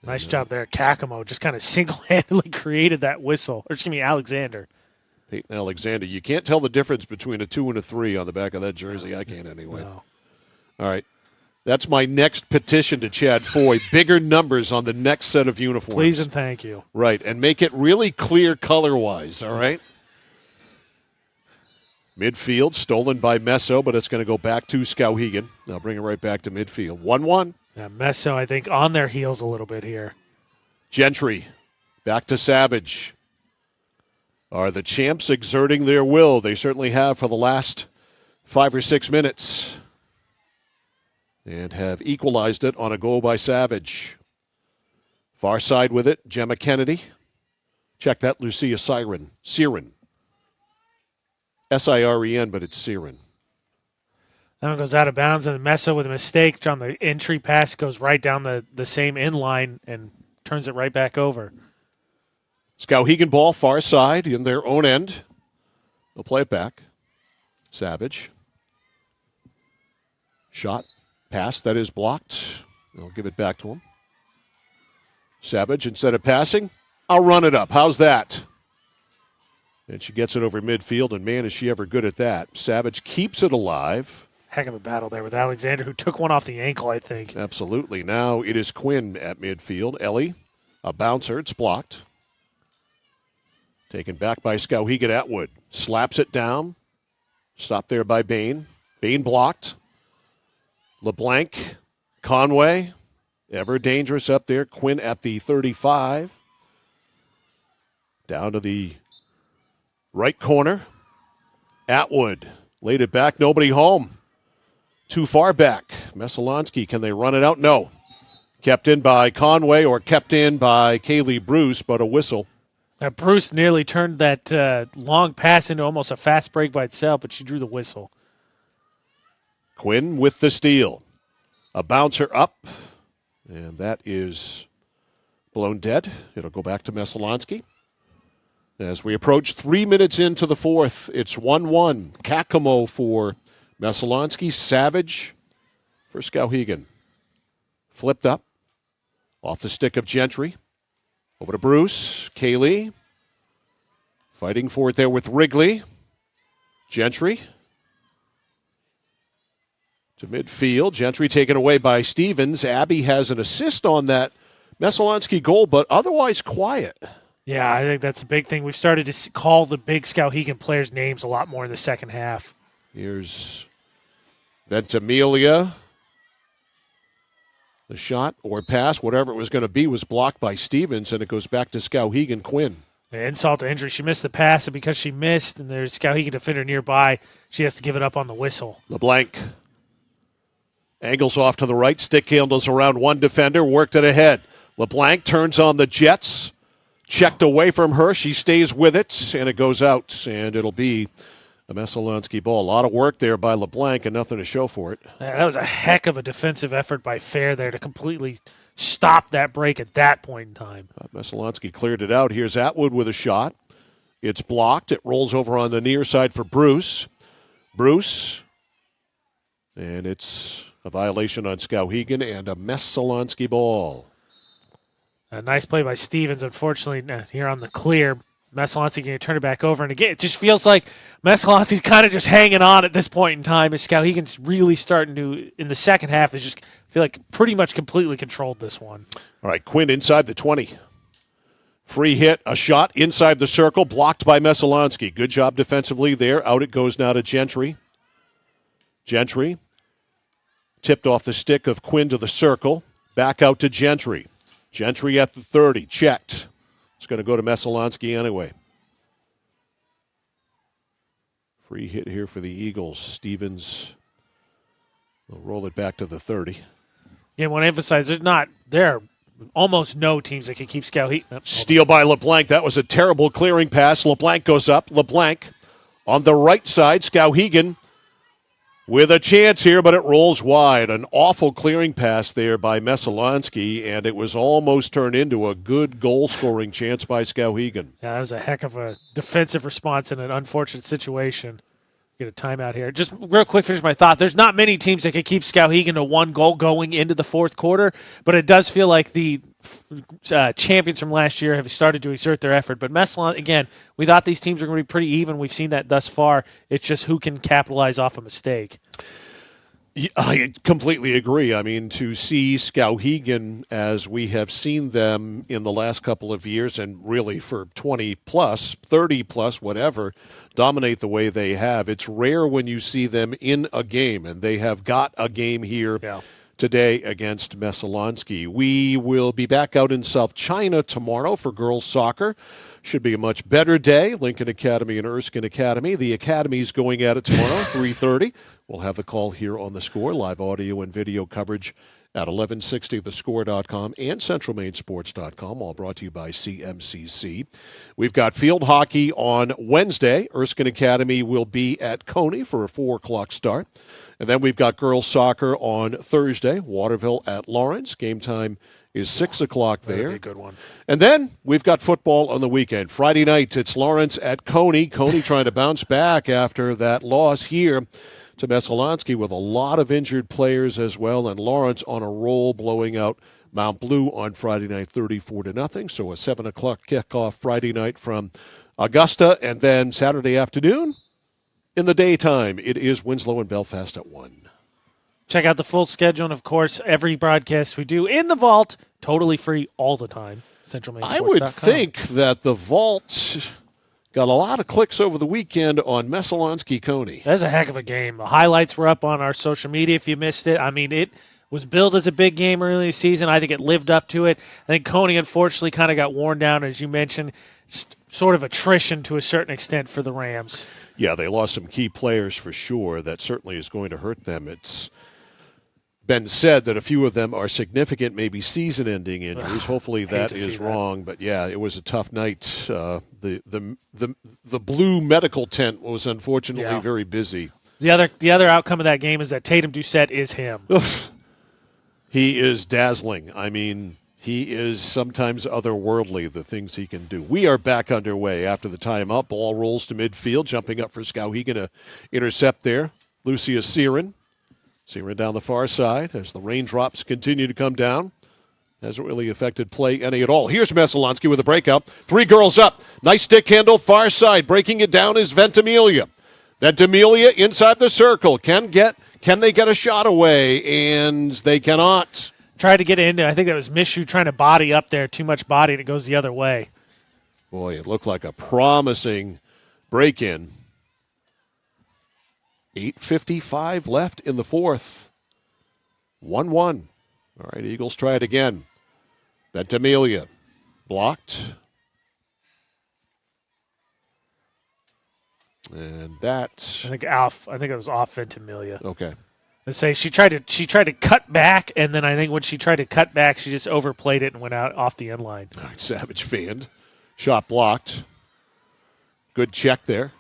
Nice job there. Kakamo just kind of single-handedly created that whistle. Or excuse me, Alexander. Peyton Alexander. You can't tell the difference between a 2 and a 3 on the back of that jersey. I can't anyway. No. All right. That's my next petition to Chad Foy. Bigger numbers on the next set of uniforms. Please and thank you. Right, and make it really clear color-wise, all right? Midfield, stolen by Messo, but it's going to go back to Skowhegan. I'll bring it right back to midfield. 1-1. Yeah, Messo, I think, on their heels a little bit here. Gentry, back to Savage. Are the champs exerting their will? They certainly have for the last 5 or 6 minutes. And have equalized it on a goal by Savage. Far side with it, Gemma Kennedy. Check that, Lucia Siren. S-I-R-E-N, but it's Siren. That one goes out of bounds, and Messo with a mistake on the entry pass goes right down the same inline and turns it right back over. Skowhegan ball, far side, in their own end. They'll play it back. Savage. Shot. Pass that is blocked. They'll give it back to him. Savage, instead of passing, I'll run it up. How's that? And she gets it over midfield, and man, is she ever good at that. Savage keeps it alive. Heck of a battle there with Alexander, who took one off the ankle, I think. Absolutely. Now it is Quinn at midfield. Ellie, a bouncer. It's blocked. Taken back by Skowhegan Atwood. Slaps it down. Stopped there by Bain. Bain blocked. LeBlanc, Conway, ever dangerous up there. Quinn at the 35. Down to the right corner. Atwood laid it back. Nobody home. Too far back. Messalonskee, can they run it out? No. Kept in by Conway or kept in by Kaylee Bruce, but a whistle. Bruce nearly turned that long pass into almost a fast break by itself, but she drew the whistle. Quinn with the steal. A bouncer up, and that is blown dead. It'll go back to Messalonskee. As we approach 3 minutes into the fourth, it's 1-1. Kakamo for Messalonskee. Savage for Skowhegan. Flipped up. Off the stick of Gentry. Over to Bruce. Kaylee. Fighting for it there with Wrigley. Gentry. To midfield. Gentry taken away by Stevens. Abby has an assist on that Messalonskee goal, but otherwise quiet. Yeah, I think that's a big thing. We've started to call the big Skowhegan players' names a lot more in the second half. Here's Ventimiglia. The shot or pass, whatever it was going to be, was blocked by Stevens, and it goes back to Skowhegan Quinn. Insult to injury. She missed the pass, and because she missed, and there's Skowhegan defender nearby, she has to give it up on the whistle. LeBlanc angles off to the right, stick handles around one defender, worked it ahead. LeBlanc turns on the Jets, checked away from her. She stays with it, and it goes out, and it'll be A Messalonskee ball. A lot of work there by LeBlanc and nothing to show for it. That was a heck of a defensive effort by Fair there to completely stop that break at that point in time. Messalonskee cleared it out. Here's Atwood with a shot. It's blocked. It rolls over on the near side for Bruce. Bruce. And it's a violation on Skowhegan and a Messalonskee ball. A nice play by Stevens. Unfortunately, here on the clear, Messalonskee going to turn it back over. And again, it just feels like Messalonskee's kind of just hanging on at this point in time as Skowhegan's really starting to, in the second half, is just feel like pretty much completely controlled this one. All right, Quinn inside the 20. Free hit, a shot inside the circle, blocked by Messalonskee. Good job defensively there. Out it goes now to Gentry. Gentry tipped off the stick of Quinn to the circle. Back out to Gentry. Gentry at the 30, checked. It's going to go to Messalonskee anyway. Free hit here for the Eagles. Stevens will roll it back to the 30. Yeah, I want to emphasize there are almost no teams that can keep Skowhegan. Steal by LeBlanc. That was a terrible clearing pass. LeBlanc goes up. LeBlanc on the right side. Skowhegan with a chance here, but it rolls wide. An awful clearing pass there by Messalonskee, and it was almost turned into a good goal-scoring chance by Skowhegan. Yeah, that was a heck of a defensive response in an unfortunate situation. Get a timeout here. Just real quick, finish my thought. There's not many teams that can keep Skowhegan to one goal going into the fourth quarter, but it does feel like the champions from last year have started to exert their effort. But Messalonskee, again, we thought these teams were going to be pretty even. We've seen that thus far. It's just who can capitalize off a mistake. I completely agree. I mean, to see Skowhegan as we have seen them in the last couple of years and really for 20-plus, 30-plus, whatever, dominate the way they have, it's rare when you see them in a game, and they have got a game here today against Messalonskee. We will be back out in South China tomorrow for girls soccer. Should be a much better day. Lincoln Academy and Erskine Academy. The Academy's going at it tomorrow, 3:30. We'll have the call here on The Score, live audio and video coverage at 1160thescore.com and centralmainsports.com, all brought to you by CMCC. We've got field hockey on Wednesday. Erskine Academy will be at Coney for a 4 o'clock start. And then we've got girls soccer on Thursday, Waterville at Lawrence. Game time is 6 o'clock there. That'd be a good one. And then we've got football on the weekend. Friday night, it's Lawrence at Coney. Coney trying to bounce back after that loss here to Messalonskee with a lot of injured players as well. And Lawrence on a roll, blowing out Mount Blue on Friday night 34-0. So a 7 o'clock kickoff Friday night from Augusta. And then Saturday afternoon in the daytime, it is Winslow and Belfast at 1. Check out the full schedule, and, of course, every broadcast we do in the vault, totally free all the time. CentralMainSports.com. I would think that the vault got a lot of clicks over the weekend on Messalonskee-Coney. That was a heck of a game. The highlights were up on our social media if you missed it. I mean, it was billed as a big game early in the season. I think it lived up to it. I think Coney, unfortunately, kind of got worn down, as you mentioned. Sort of attrition to a certain extent for the Rams. Yeah, they lost some key players for sure. That certainly is going to hurt them. It's been said that a few of them are significant, maybe season-ending injuries. Hopefully that is wrong, but yeah, it was a tough night. The blue medical tent was unfortunately very busy. The other outcome of that game is that Tatum Doucette is him. He is dazzling. I mean, he is sometimes otherworldly, the things he can do. We are back underway after the timeout. Ball rolls to midfield, jumping up for Skowhegan to intercept there. Lucia Searin down the far side as the raindrops continue to come down. Hasn't really affected play any at all. Here's Messalonskee with a breakout. 3 girls up. Nice stick handle, far side. Breaking it down is Ventimiglia. Ventimiglia inside the circle. Can they get a shot away? And they cannot. Tried to get in. I think that was Mishu trying to body up there. Too much body, and it goes the other way. Boy, it looked like a promising break-in. 8:55 left in the fourth. 1-1. All right, Eagles try it again. Ventimiglia blocked. And that, I think it was off Ventimiglia. Okay. Let's say she tried to cut back, and then I think when she tried to cut back, she just overplayed it and went out off the end line. All right, Savage fanned. Shot blocked. Good check there.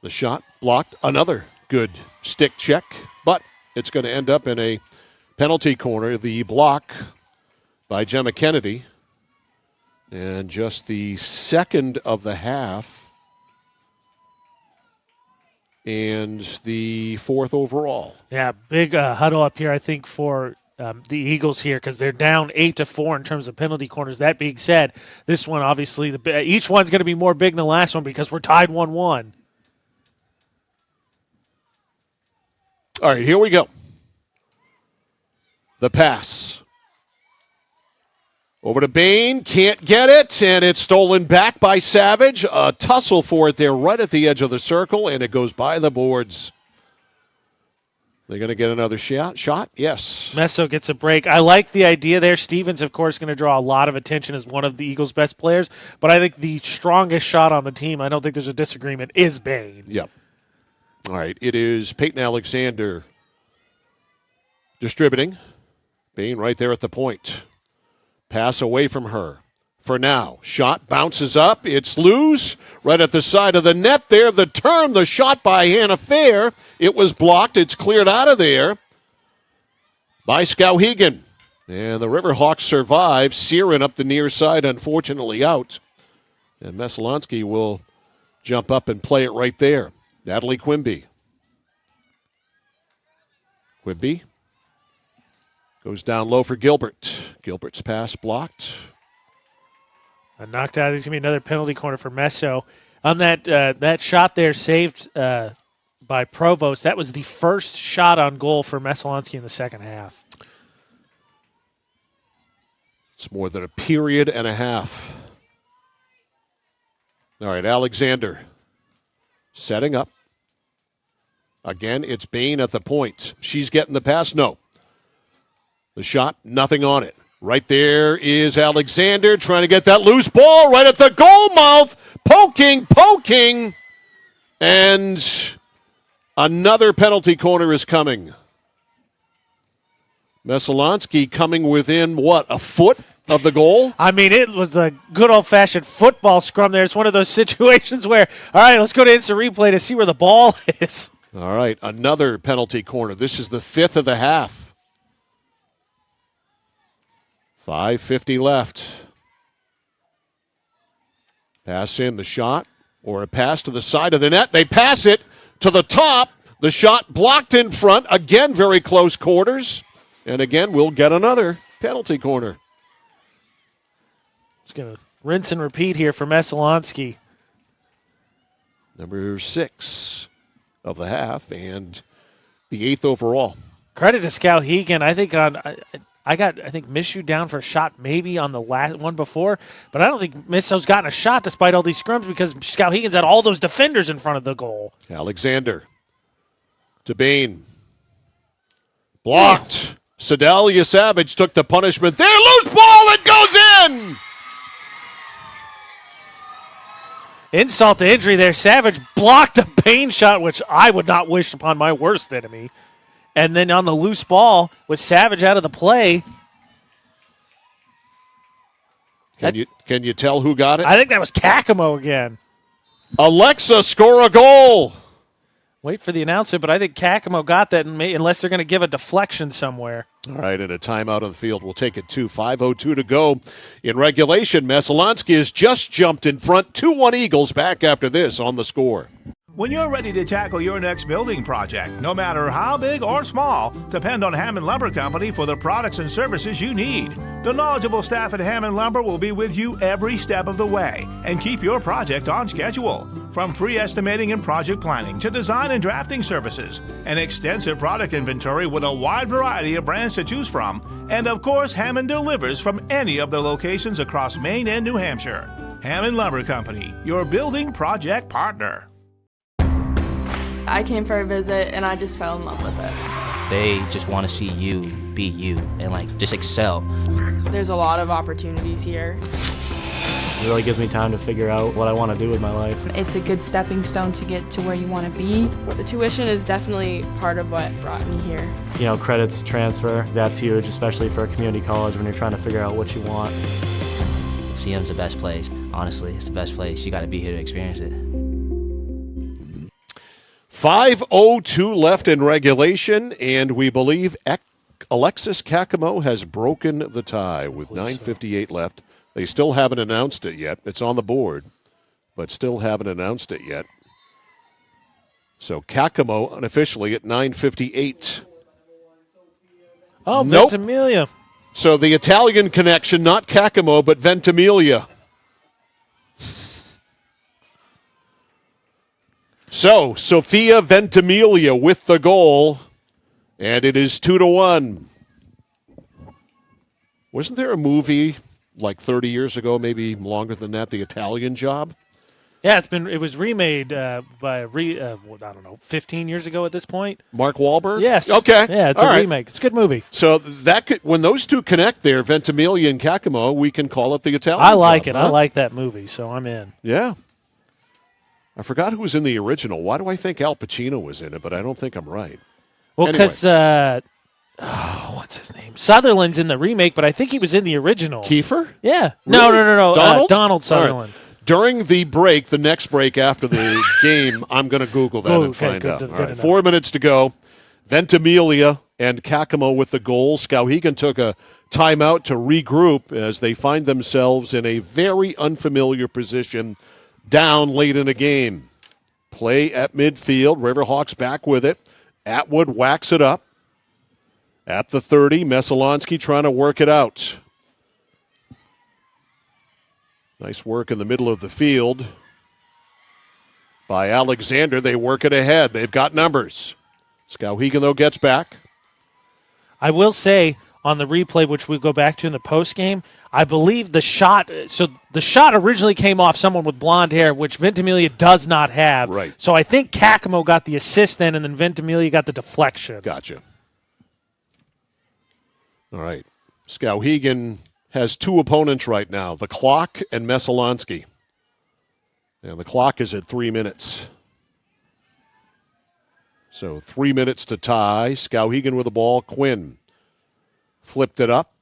The shot blocked. Another good stick check, but it's going to end up in a penalty corner. The block by Gemma Kennedy. And just the second of the half. And the fourth overall. Yeah, big huddle up here, I think, for the Eagles here because they're down 8-4 in terms of penalty corners. That being said, this one obviously, each one's going to be more big than the last one because we're tied 1-1. All right, here we go. The pass. Over to Bain, can't get it, and it's stolen back by Savage. A tussle for it there right at the edge of the circle, and it goes by the boards. They're going to get another shot? Yes. Messo gets a break. I like the idea there. Stevens, of course, going to draw a lot of attention as one of the Eagles' best players, but I think the strongest shot on the team, I don't think there's a disagreement, is Bain. Yep. All right, it is Peyton Alexander distributing. Bain right there at the point. Pass away from her. For now, shot bounces up. It's loose. Right at the side of the net there. The turn, the shot by Hannah Fair. It was blocked. It's cleared out of there by Skowhegan. And the Riverhawks survive. Siren up the near side, unfortunately out. And Messalonskee will jump up and play it right there. Natalie Quimby. Quimby goes down low for Gilbert. Gilbert's pass blocked. Knocked out. There's going to be another penalty corner for Messo. On that shot there saved by Provost, that was the first shot on goal for Messalonskee in the second half. It's more than a period and a half. All right, Alexander setting up. Again, it's Bain at the point. She's getting the pass. No. The shot, nothing on it. Right there is Alexander trying to get that loose ball right at the goal mouth. Poking. And another penalty corner is coming. Messalonskee coming within, a foot of the goal? I mean, it was a good old-fashioned football scrum there. It's one of those situations where, all right, let's go to instant replay to see where the ball is. All right, another penalty corner. This is the fifth of the half. 5:50 left. Pass in the shot, or a pass to the side of the net. They pass it to the top. The shot blocked in front. Again, very close quarters. And again, we'll get another penalty corner. Just going to rinse and repeat here for Messalonskee. Number 6 of the half and the 8th overall. Credit to Skowhegan. I think I think Mishu down for a shot maybe on the last one before, but I don't think Misso's gotten a shot despite all these scrums because Skowhegan's had all those defenders in front of the goal. Alexander to Bain. Blocked. Sedalia Savage took the punishment there. Loose ball, it goes in! Insult to injury there. Savage blocked a Bain shot, which I would not wish upon my worst enemy. And then on the loose ball with Savage out of the play. Can you tell who got it? I think that was Kakamo again. Alexa score a goal. Wait for the announcer, but I think Kakamo got that unless they're going to give a deflection somewhere. All right, and a timeout of the field. We'll take it to 5:02 to go in regulation. Messalonskee has just jumped in front. 2-1 Eagles back after this on the score. When you're ready to tackle your next building project, no matter how big or small, depend on Hammond Lumber Company for the products and services you need. The knowledgeable staff at Hammond Lumber will be with you every step of the way and keep your project on schedule. From free estimating and project planning to design and drafting services, an extensive product inventory with a wide variety of brands to choose from, and of course, Hammond delivers from any of the locations across Maine and New Hampshire. Hammond Lumber Company, your building project partner. I came for a visit and I just fell in love with it. They just want to see you be you and just excel. There's a lot of opportunities here. It really gives me time to figure out what I want to do with my life. It's a good stepping stone to get to where you want to be. The tuition is definitely part of what brought me here. Credits transfer, that's huge, especially for a community college when you're trying to figure out what you want. CM's the best place. Honestly, it's the best place. You got to be here to experience it. 5:02 left in regulation, and we believe Alexis Kakamo has broken the tie with 9:58 left. They still haven't announced it yet. It's on the board, but still haven't announced it yet. So Kakamo unofficially at 9:58. Oh, nope. Ventimiglia. So the Italian connection, not Kakamo, but Ventimiglia. So Sofia Ventimiglia with the goal, and it is 2-1. Wasn't there a movie like 30 years ago, maybe longer than that, The Italian Job? Yeah, it was remade by I don't know, 15 years ago at this point. Mark Wahlberg? Yes. Okay. Yeah, it's a remake. It's a good movie. So when those two connect there, Ventimiglia and Kakamo, we can call it The Italian I like Job, it. huh? I like that movie, so I'm in. Yeah. I forgot who was in the original. Why do I think Al Pacino was in it, but I don't think I'm right. Well, because, what's his name? Sutherland's in the remake, but I think he was in the original. Kiefer? Yeah. Really? No. Donald? Donald Sutherland. Right. During the break, the next break after the game, I'm going to Google that and find out. Good All right, enough. 4 minutes to go. Ventimiglia and Kakamo with the goal. Skowhegan took a timeout to regroup as they find themselves in a very unfamiliar position down late in the game. Play at midfield. Riverhawks back with it. Atwood whacks it up. At the 30, Messalonskee trying to work it out. Nice work in the middle of the field by Alexander. They work it ahead. They've got numbers. Skowhegan, though, gets back. I will say on the replay, which we'll go back to in the postgame, I believe the shot originally came off someone with blonde hair, which Ventimiglia does not have. Right. So I think Kakamo got the assist then, and then Ventimiglia got the deflection. Gotcha. All right. Skowhegan has two opponents right now, the clock and Messalonskee. And the clock is at 3 minutes. So 3 minutes to tie. Skowhegan with the ball. Quinn flipped it up.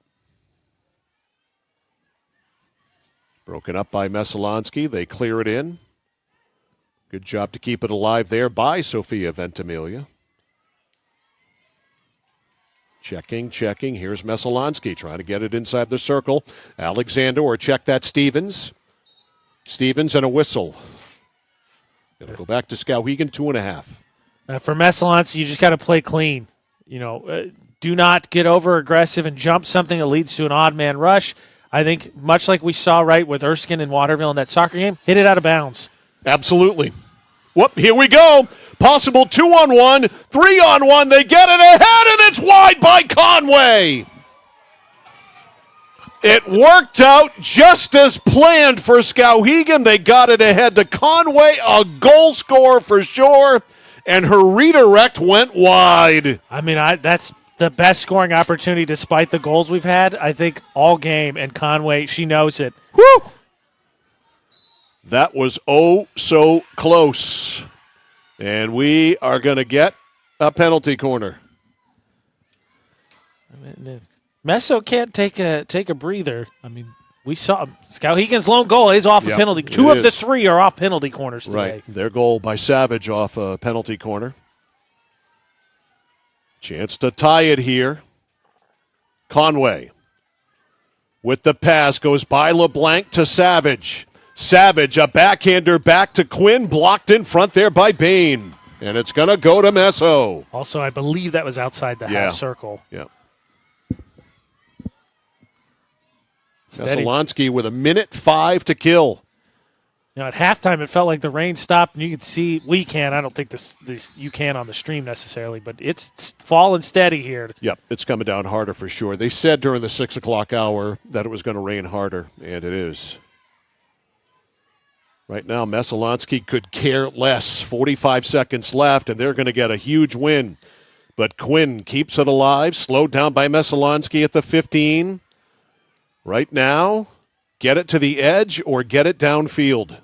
Broken up by Messalonskee. They clear it in. Good job to keep it alive there by Sofia Ventimiglia. Checking. Here's Messalonskee trying to get it inside the circle. Alexander, or check that Stevens. Stevens and a whistle. It'll go back to Skowhegan, 2.5. For Messalonskee, you just got to play clean. Do not get over aggressive and jump something that leads to an odd man rush. I think much like we saw right with Erskine and Waterville in that soccer game, hit it out of bounds. Absolutely. Whoop, here we go. Possible 2-on-1, 3-on-1. They get it ahead, and it's wide by Conway. It worked out just as planned for Skowhegan. They got it ahead to Conway, a goal scorer for sure, and her redirect went wide. I mean, that's the best scoring opportunity despite the goals we've had, I think, all game, and Conway, she knows it. Woo! That was so close. And we are going to get a penalty corner. Messo can't take a breather. I mean, we saw Skowhegan's lone goal is off a penalty. Two of the three are off penalty corners today. Right. Their goal by Savage off a penalty corner. Chance to tie it here. Conway with the pass goes by LeBlanc to Savage. Savage, a backhander back to Quinn, blocked in front there by Bain. And it's going to go to Messo. Also, I believe that was outside the half circle. Yeah. Messalonskee with 1:05 to kill. At halftime, it felt like the rain stopped, and you could see, I don't think this you can on the stream necessarily, but it's falling steady here. Yep, it's coming down harder for sure. They said during the 6 o'clock hour that it was going to rain harder, and it is. Right now, Messalonskee could care less. 45 seconds left, and they're going to get a huge win. But Quinn keeps it alive, slowed down by Messalonskee at the 15. Right now, get it to the edge or get it downfield.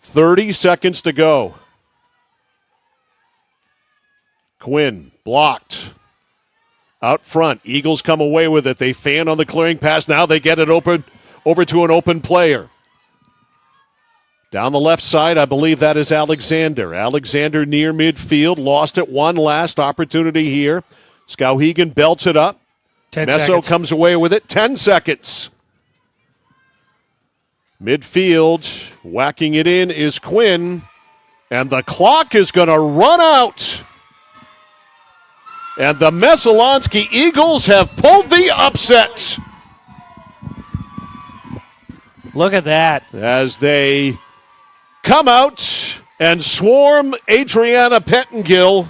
30 seconds to go. Quinn blocked. Out front, Eagles come away with it. They fan on the clearing pass. Now they get it over to an open player. Down the left side, I believe that is Alexander. Alexander near midfield, lost it one last opportunity here. Skowhegan belts it up. 10 Messo seconds. comes away with it. 10 seconds. Midfield, whacking it in is Quinn. And the clock is going to run out. And the Messalonskee Eagles have pulled the upset. Look at that. As they come out and swarm Adriana Pettengill,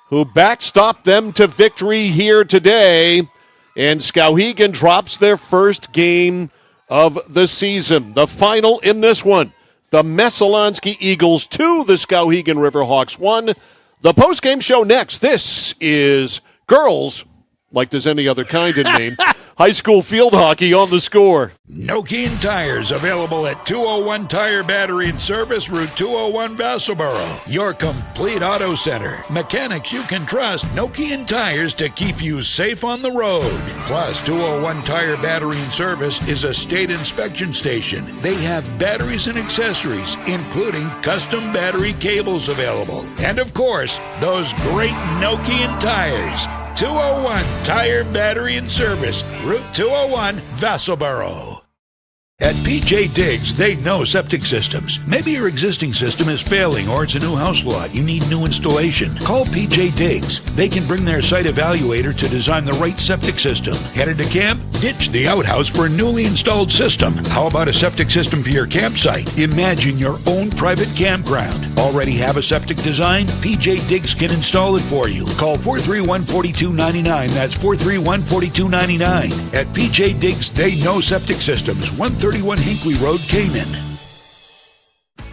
who backstopped them to victory here today. And Skowhegan drops their first game of the season. The final in this one, the Messalonskee Eagles 2, the Skowhegan Riverhawks 1. The postgame show next. This is girls, like there's any other kind of name, high school field hockey on The Score. Nokian Tires, available at 201 Tire Battery and Service, Route 201, Vassalboro. Your complete auto center. Mechanics you can trust. Nokian Tires to keep you safe on the road. Plus, 201 Tire Battery and Service is a state inspection station. They have batteries and accessories, including custom battery cables available. And of course, those great Nokian tires. 201 Tire Battery and Service, Route 201, Vassalboro. At PJ Diggs, they know septic systems. Maybe your existing system is failing or it's a new house lot. You need new installation. Call PJ Diggs. They can bring their site evaluator to design the right septic system. Headed to camp? Ditch the outhouse for a newly installed system. How about a septic system for your campsite? Imagine your own private campground. Already have a septic design? PJ Diggs can install it for you. Call 431-4299. That's 431-4299. At PJ Diggs, they know septic systems. 131 Hinkley Road, Canaan.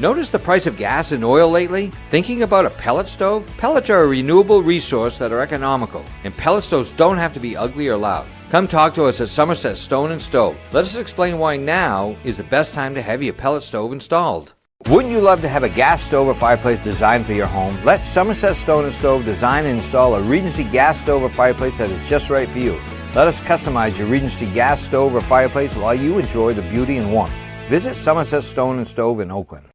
Notice the price of gas and oil lately? Thinking about a pellet stove? Pellets are a renewable resource that are economical, and pellet stoves don't have to be ugly or loud. Come talk to us at Somerset Stone & Stove. Let us explain why now is the best time to have your pellet stove installed. Wouldn't you love to have a gas stove or fireplace designed for your home? Let Somerset Stone & Stove design and install a Regency gas stove or fireplace that is just right for you. Let us customize your Regency gas stove or fireplace while you enjoy the beauty and warmth. Visit Somerset Stone & Stove in Oakland.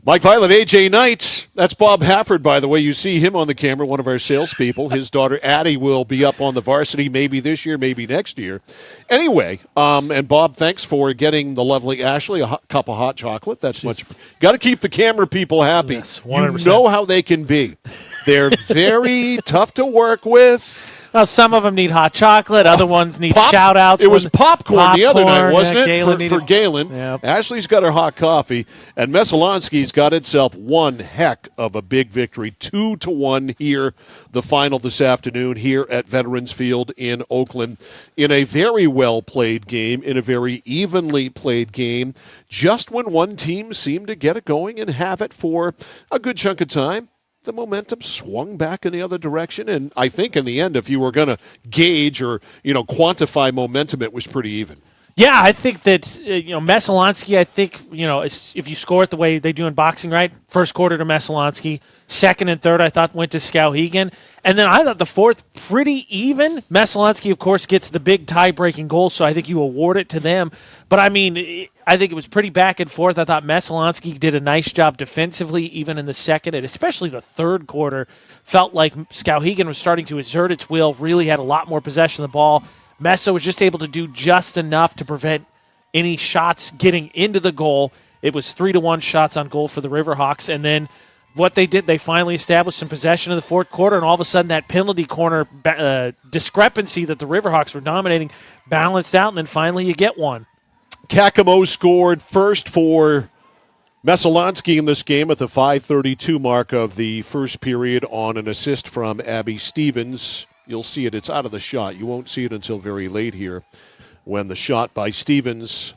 Mike Violet, AJ Knight. That's Bob Hafford, by the way. You see him on the camera, one of our salespeople. His daughter Addie will be up on the varsity maybe this year, maybe next year. Anyway, and Bob, thanks for getting the lovely Ashley a cup of hot chocolate. That's much. Got to keep the camera people happy. Yes, 100%. You know how they can be. They're very tough to work with. Well, some of them need hot chocolate. Other ones need shout-outs. It was popcorn the other night, wasn't it? For Galen. Yep. Ashley's got her hot coffee, and Messalonskee's got itself one heck of a big victory. 2-1 here, the final this afternoon here at Veterans Field in Oakland, in a very well-played game, in a very evenly played game, just when one team seemed to get it going and have it for a good chunk of time. The momentum swung back in the other direction, and I think in the end, if you were going to gauge or quantify momentum, it was pretty even. Yeah, I think that Messalonskee. I think if you score it the way they do in boxing, right? First quarter to Messalonskee, second and third I thought went to Skowhegan, and then I thought the fourth pretty even. Messalonskee, of course, gets the big tie-breaking goal, so I think you award it to them. But I mean, I think it was pretty back and forth. I thought Messalonskee did a nice job defensively, even in the second, and especially the third quarter. Felt like Skowhegan was starting to exert its will, really had a lot more possession of the ball. Messo was just able to do just enough to prevent any shots getting into the goal. It was 3-1 shots on goal for the Riverhawks, and then what they did, they finally established some possession in the fourth quarter, and all of a sudden that penalty corner discrepancy that the Riverhawks were dominating balanced out, and then finally you get one. Kakamo scored first for Messalonskee in this game at the 5:32 mark of the first period on an assist from Abby Stevens. You'll see it. It's out of the shot. You won't see it until very late here when the shot by Stevens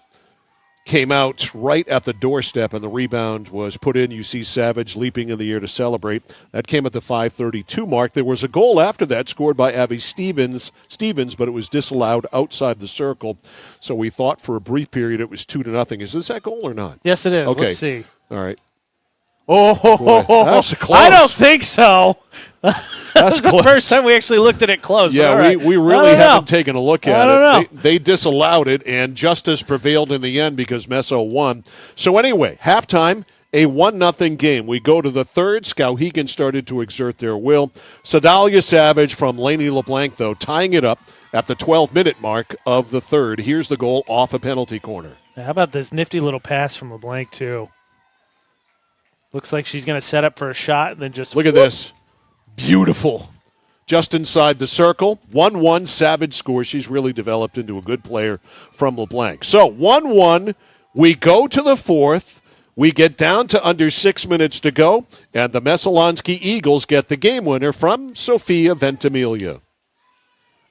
came out right at the doorstep and the rebound was put in. You see Savage leaping in the air to celebrate. That came at the 5:32 mark. There was a goal after that scored by Abby Stevens, but it was disallowed outside the circle. So we thought for a brief period it was 2-0. Is this that goal or not? Yes, it is. Okay. Let's see. All right. Oh, boy, that was close. I don't think so. That's the first time we actually looked at it close. Yeah, right. we really haven't taken a look at it. I don't know. They disallowed it, and justice prevailed in the end because Messo won. So anyway, halftime, a 1-0 game. We go to the third. Skowhegan started to exert their will. Sedalia Savage from Laney LeBlanc, though, tying it up at the 12-minute mark of the third. Here's the goal off a penalty corner. How about this nifty little pass from LeBlanc, too? Looks like she's going to set up for a shot and then just... Look at this. Beautiful. Just inside the circle. 1-1, Savage scores. She's really developed into a good player from LeBlanc. So 1-1, we go to the fourth. We get down to under 6 minutes to go, and the Messalonskee Eagles get the game winner from Sophia Ventimiglia.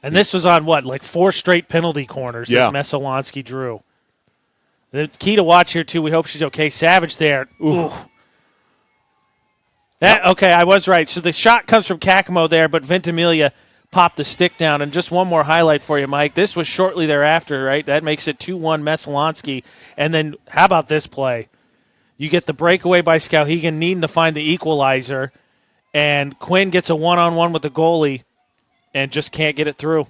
And this was on what, like 4 straight penalty corners that Messalonskee drew. The key to watch here, too, we hope she's okay. Savage there. Ooh. Okay, I was right. So the shot comes from Kakamo there, but Ventimiglia popped the stick down. And just one more highlight for you, Mike. This was shortly thereafter, right? That makes it 2-1 Messalonskee. And then how about this play? You get the breakaway by Skowhegan needing to find the equalizer, and Quinn gets a one-on-one with the goalie and just can't get it through.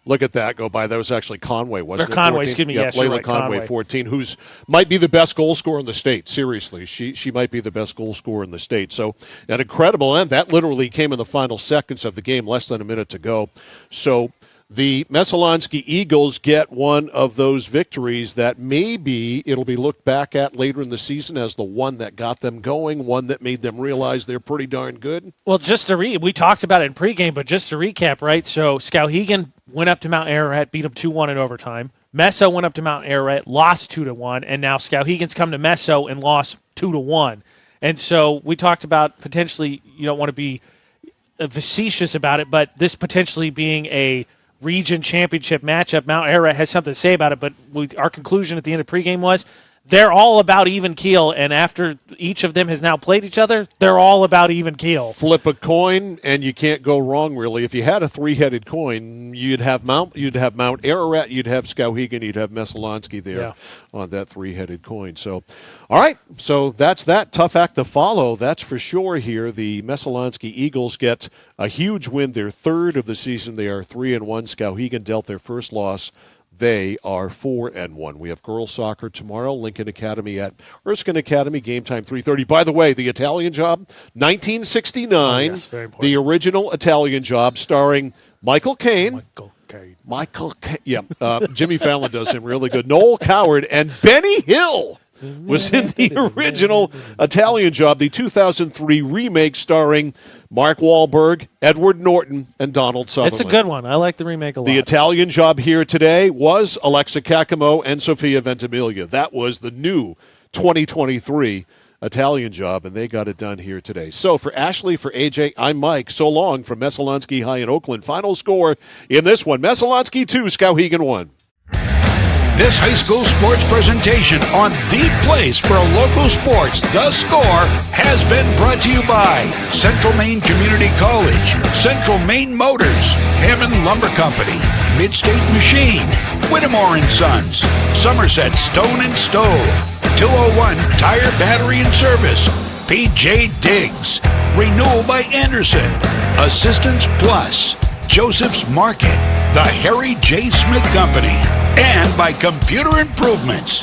Look at that go by. That was actually Conway, wasn't it? Conway, excuse me. Yeah, yes, Layla right, Conway, 14, who's might be the best goal scorer in the state. Seriously, she might be the best goal scorer in the state. So an incredible end. That literally came in the final seconds of the game, less than a minute to go. So the Messalonskee Eagles get one of those victories that maybe it'll be looked back at later in the season as the one that got them going, one that made them realize they're pretty darn good. Well, just to we talked about it in pregame, but just to recap, right? So Skowhegan went up to Mount Ararat, beat them 2-1 in overtime. Messo went up to Mount Ararat, lost 2-1, and now Skowhegan's come to Messo and lost 2-1. And so we talked about potentially, you don't want to be facetious about it, but this potentially being a region championship matchup. Mount Ararat has something to say about it, but our conclusion at the end of pregame was they're all about even keel, and after each of them has now played each other, they're all about even keel. Flip a coin, and you can't go wrong, really. If you had a three-headed coin, you'd have Mount Ararat, you'd have Skowhegan, you'd have Messalonskee there on that three-headed coin. So, all right, so that's that. Tough act to follow, that's for sure here. The Messalonskee Eagles get a huge win, their third of the season. They are 3-1. Skowhegan dealt their first loss. They are 4-1. We have girls soccer tomorrow. Lincoln Academy at Erskine Academy. Game time 3:30. By the way, the Italian Job, 1969. Yes, very important. The original Italian Job, starring Michael Caine. Jimmy Fallon does him really good. Noel Coward and Benny Hill was in the original Italian Job, the 2003 remake starring Mark Wahlberg, Edward Norton, and Donald Sutherland. It's a good one. I like the remake a lot. The Italian Job here today was Alexa Kakamo and Sophia Ventimiglia. That was the new 2023 Italian Job, and they got it done here today. So for Ashley, for AJ, I'm Mike. So long from Messalonskee High in Oakland. Final score in this one, Messalonskee 2, Skowhegan 1. This high school sports presentation on the place for local sports, The Score, has been brought to you by Central Maine Community College, Central Maine Motors, Hammond Lumber Company, Midstate Machine, Whittemore & Sons, Somerset Stone and Stove, 201 Tire Battery and Service, PJ Diggs, Renewal by Anderson, Assistance Plus, Joseph's Market, the Harry J. Smith Company, and by Computer Improvements.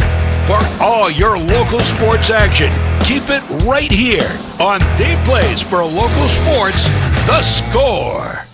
For all your local sports action, keep it right here on the place for local sports, The Score.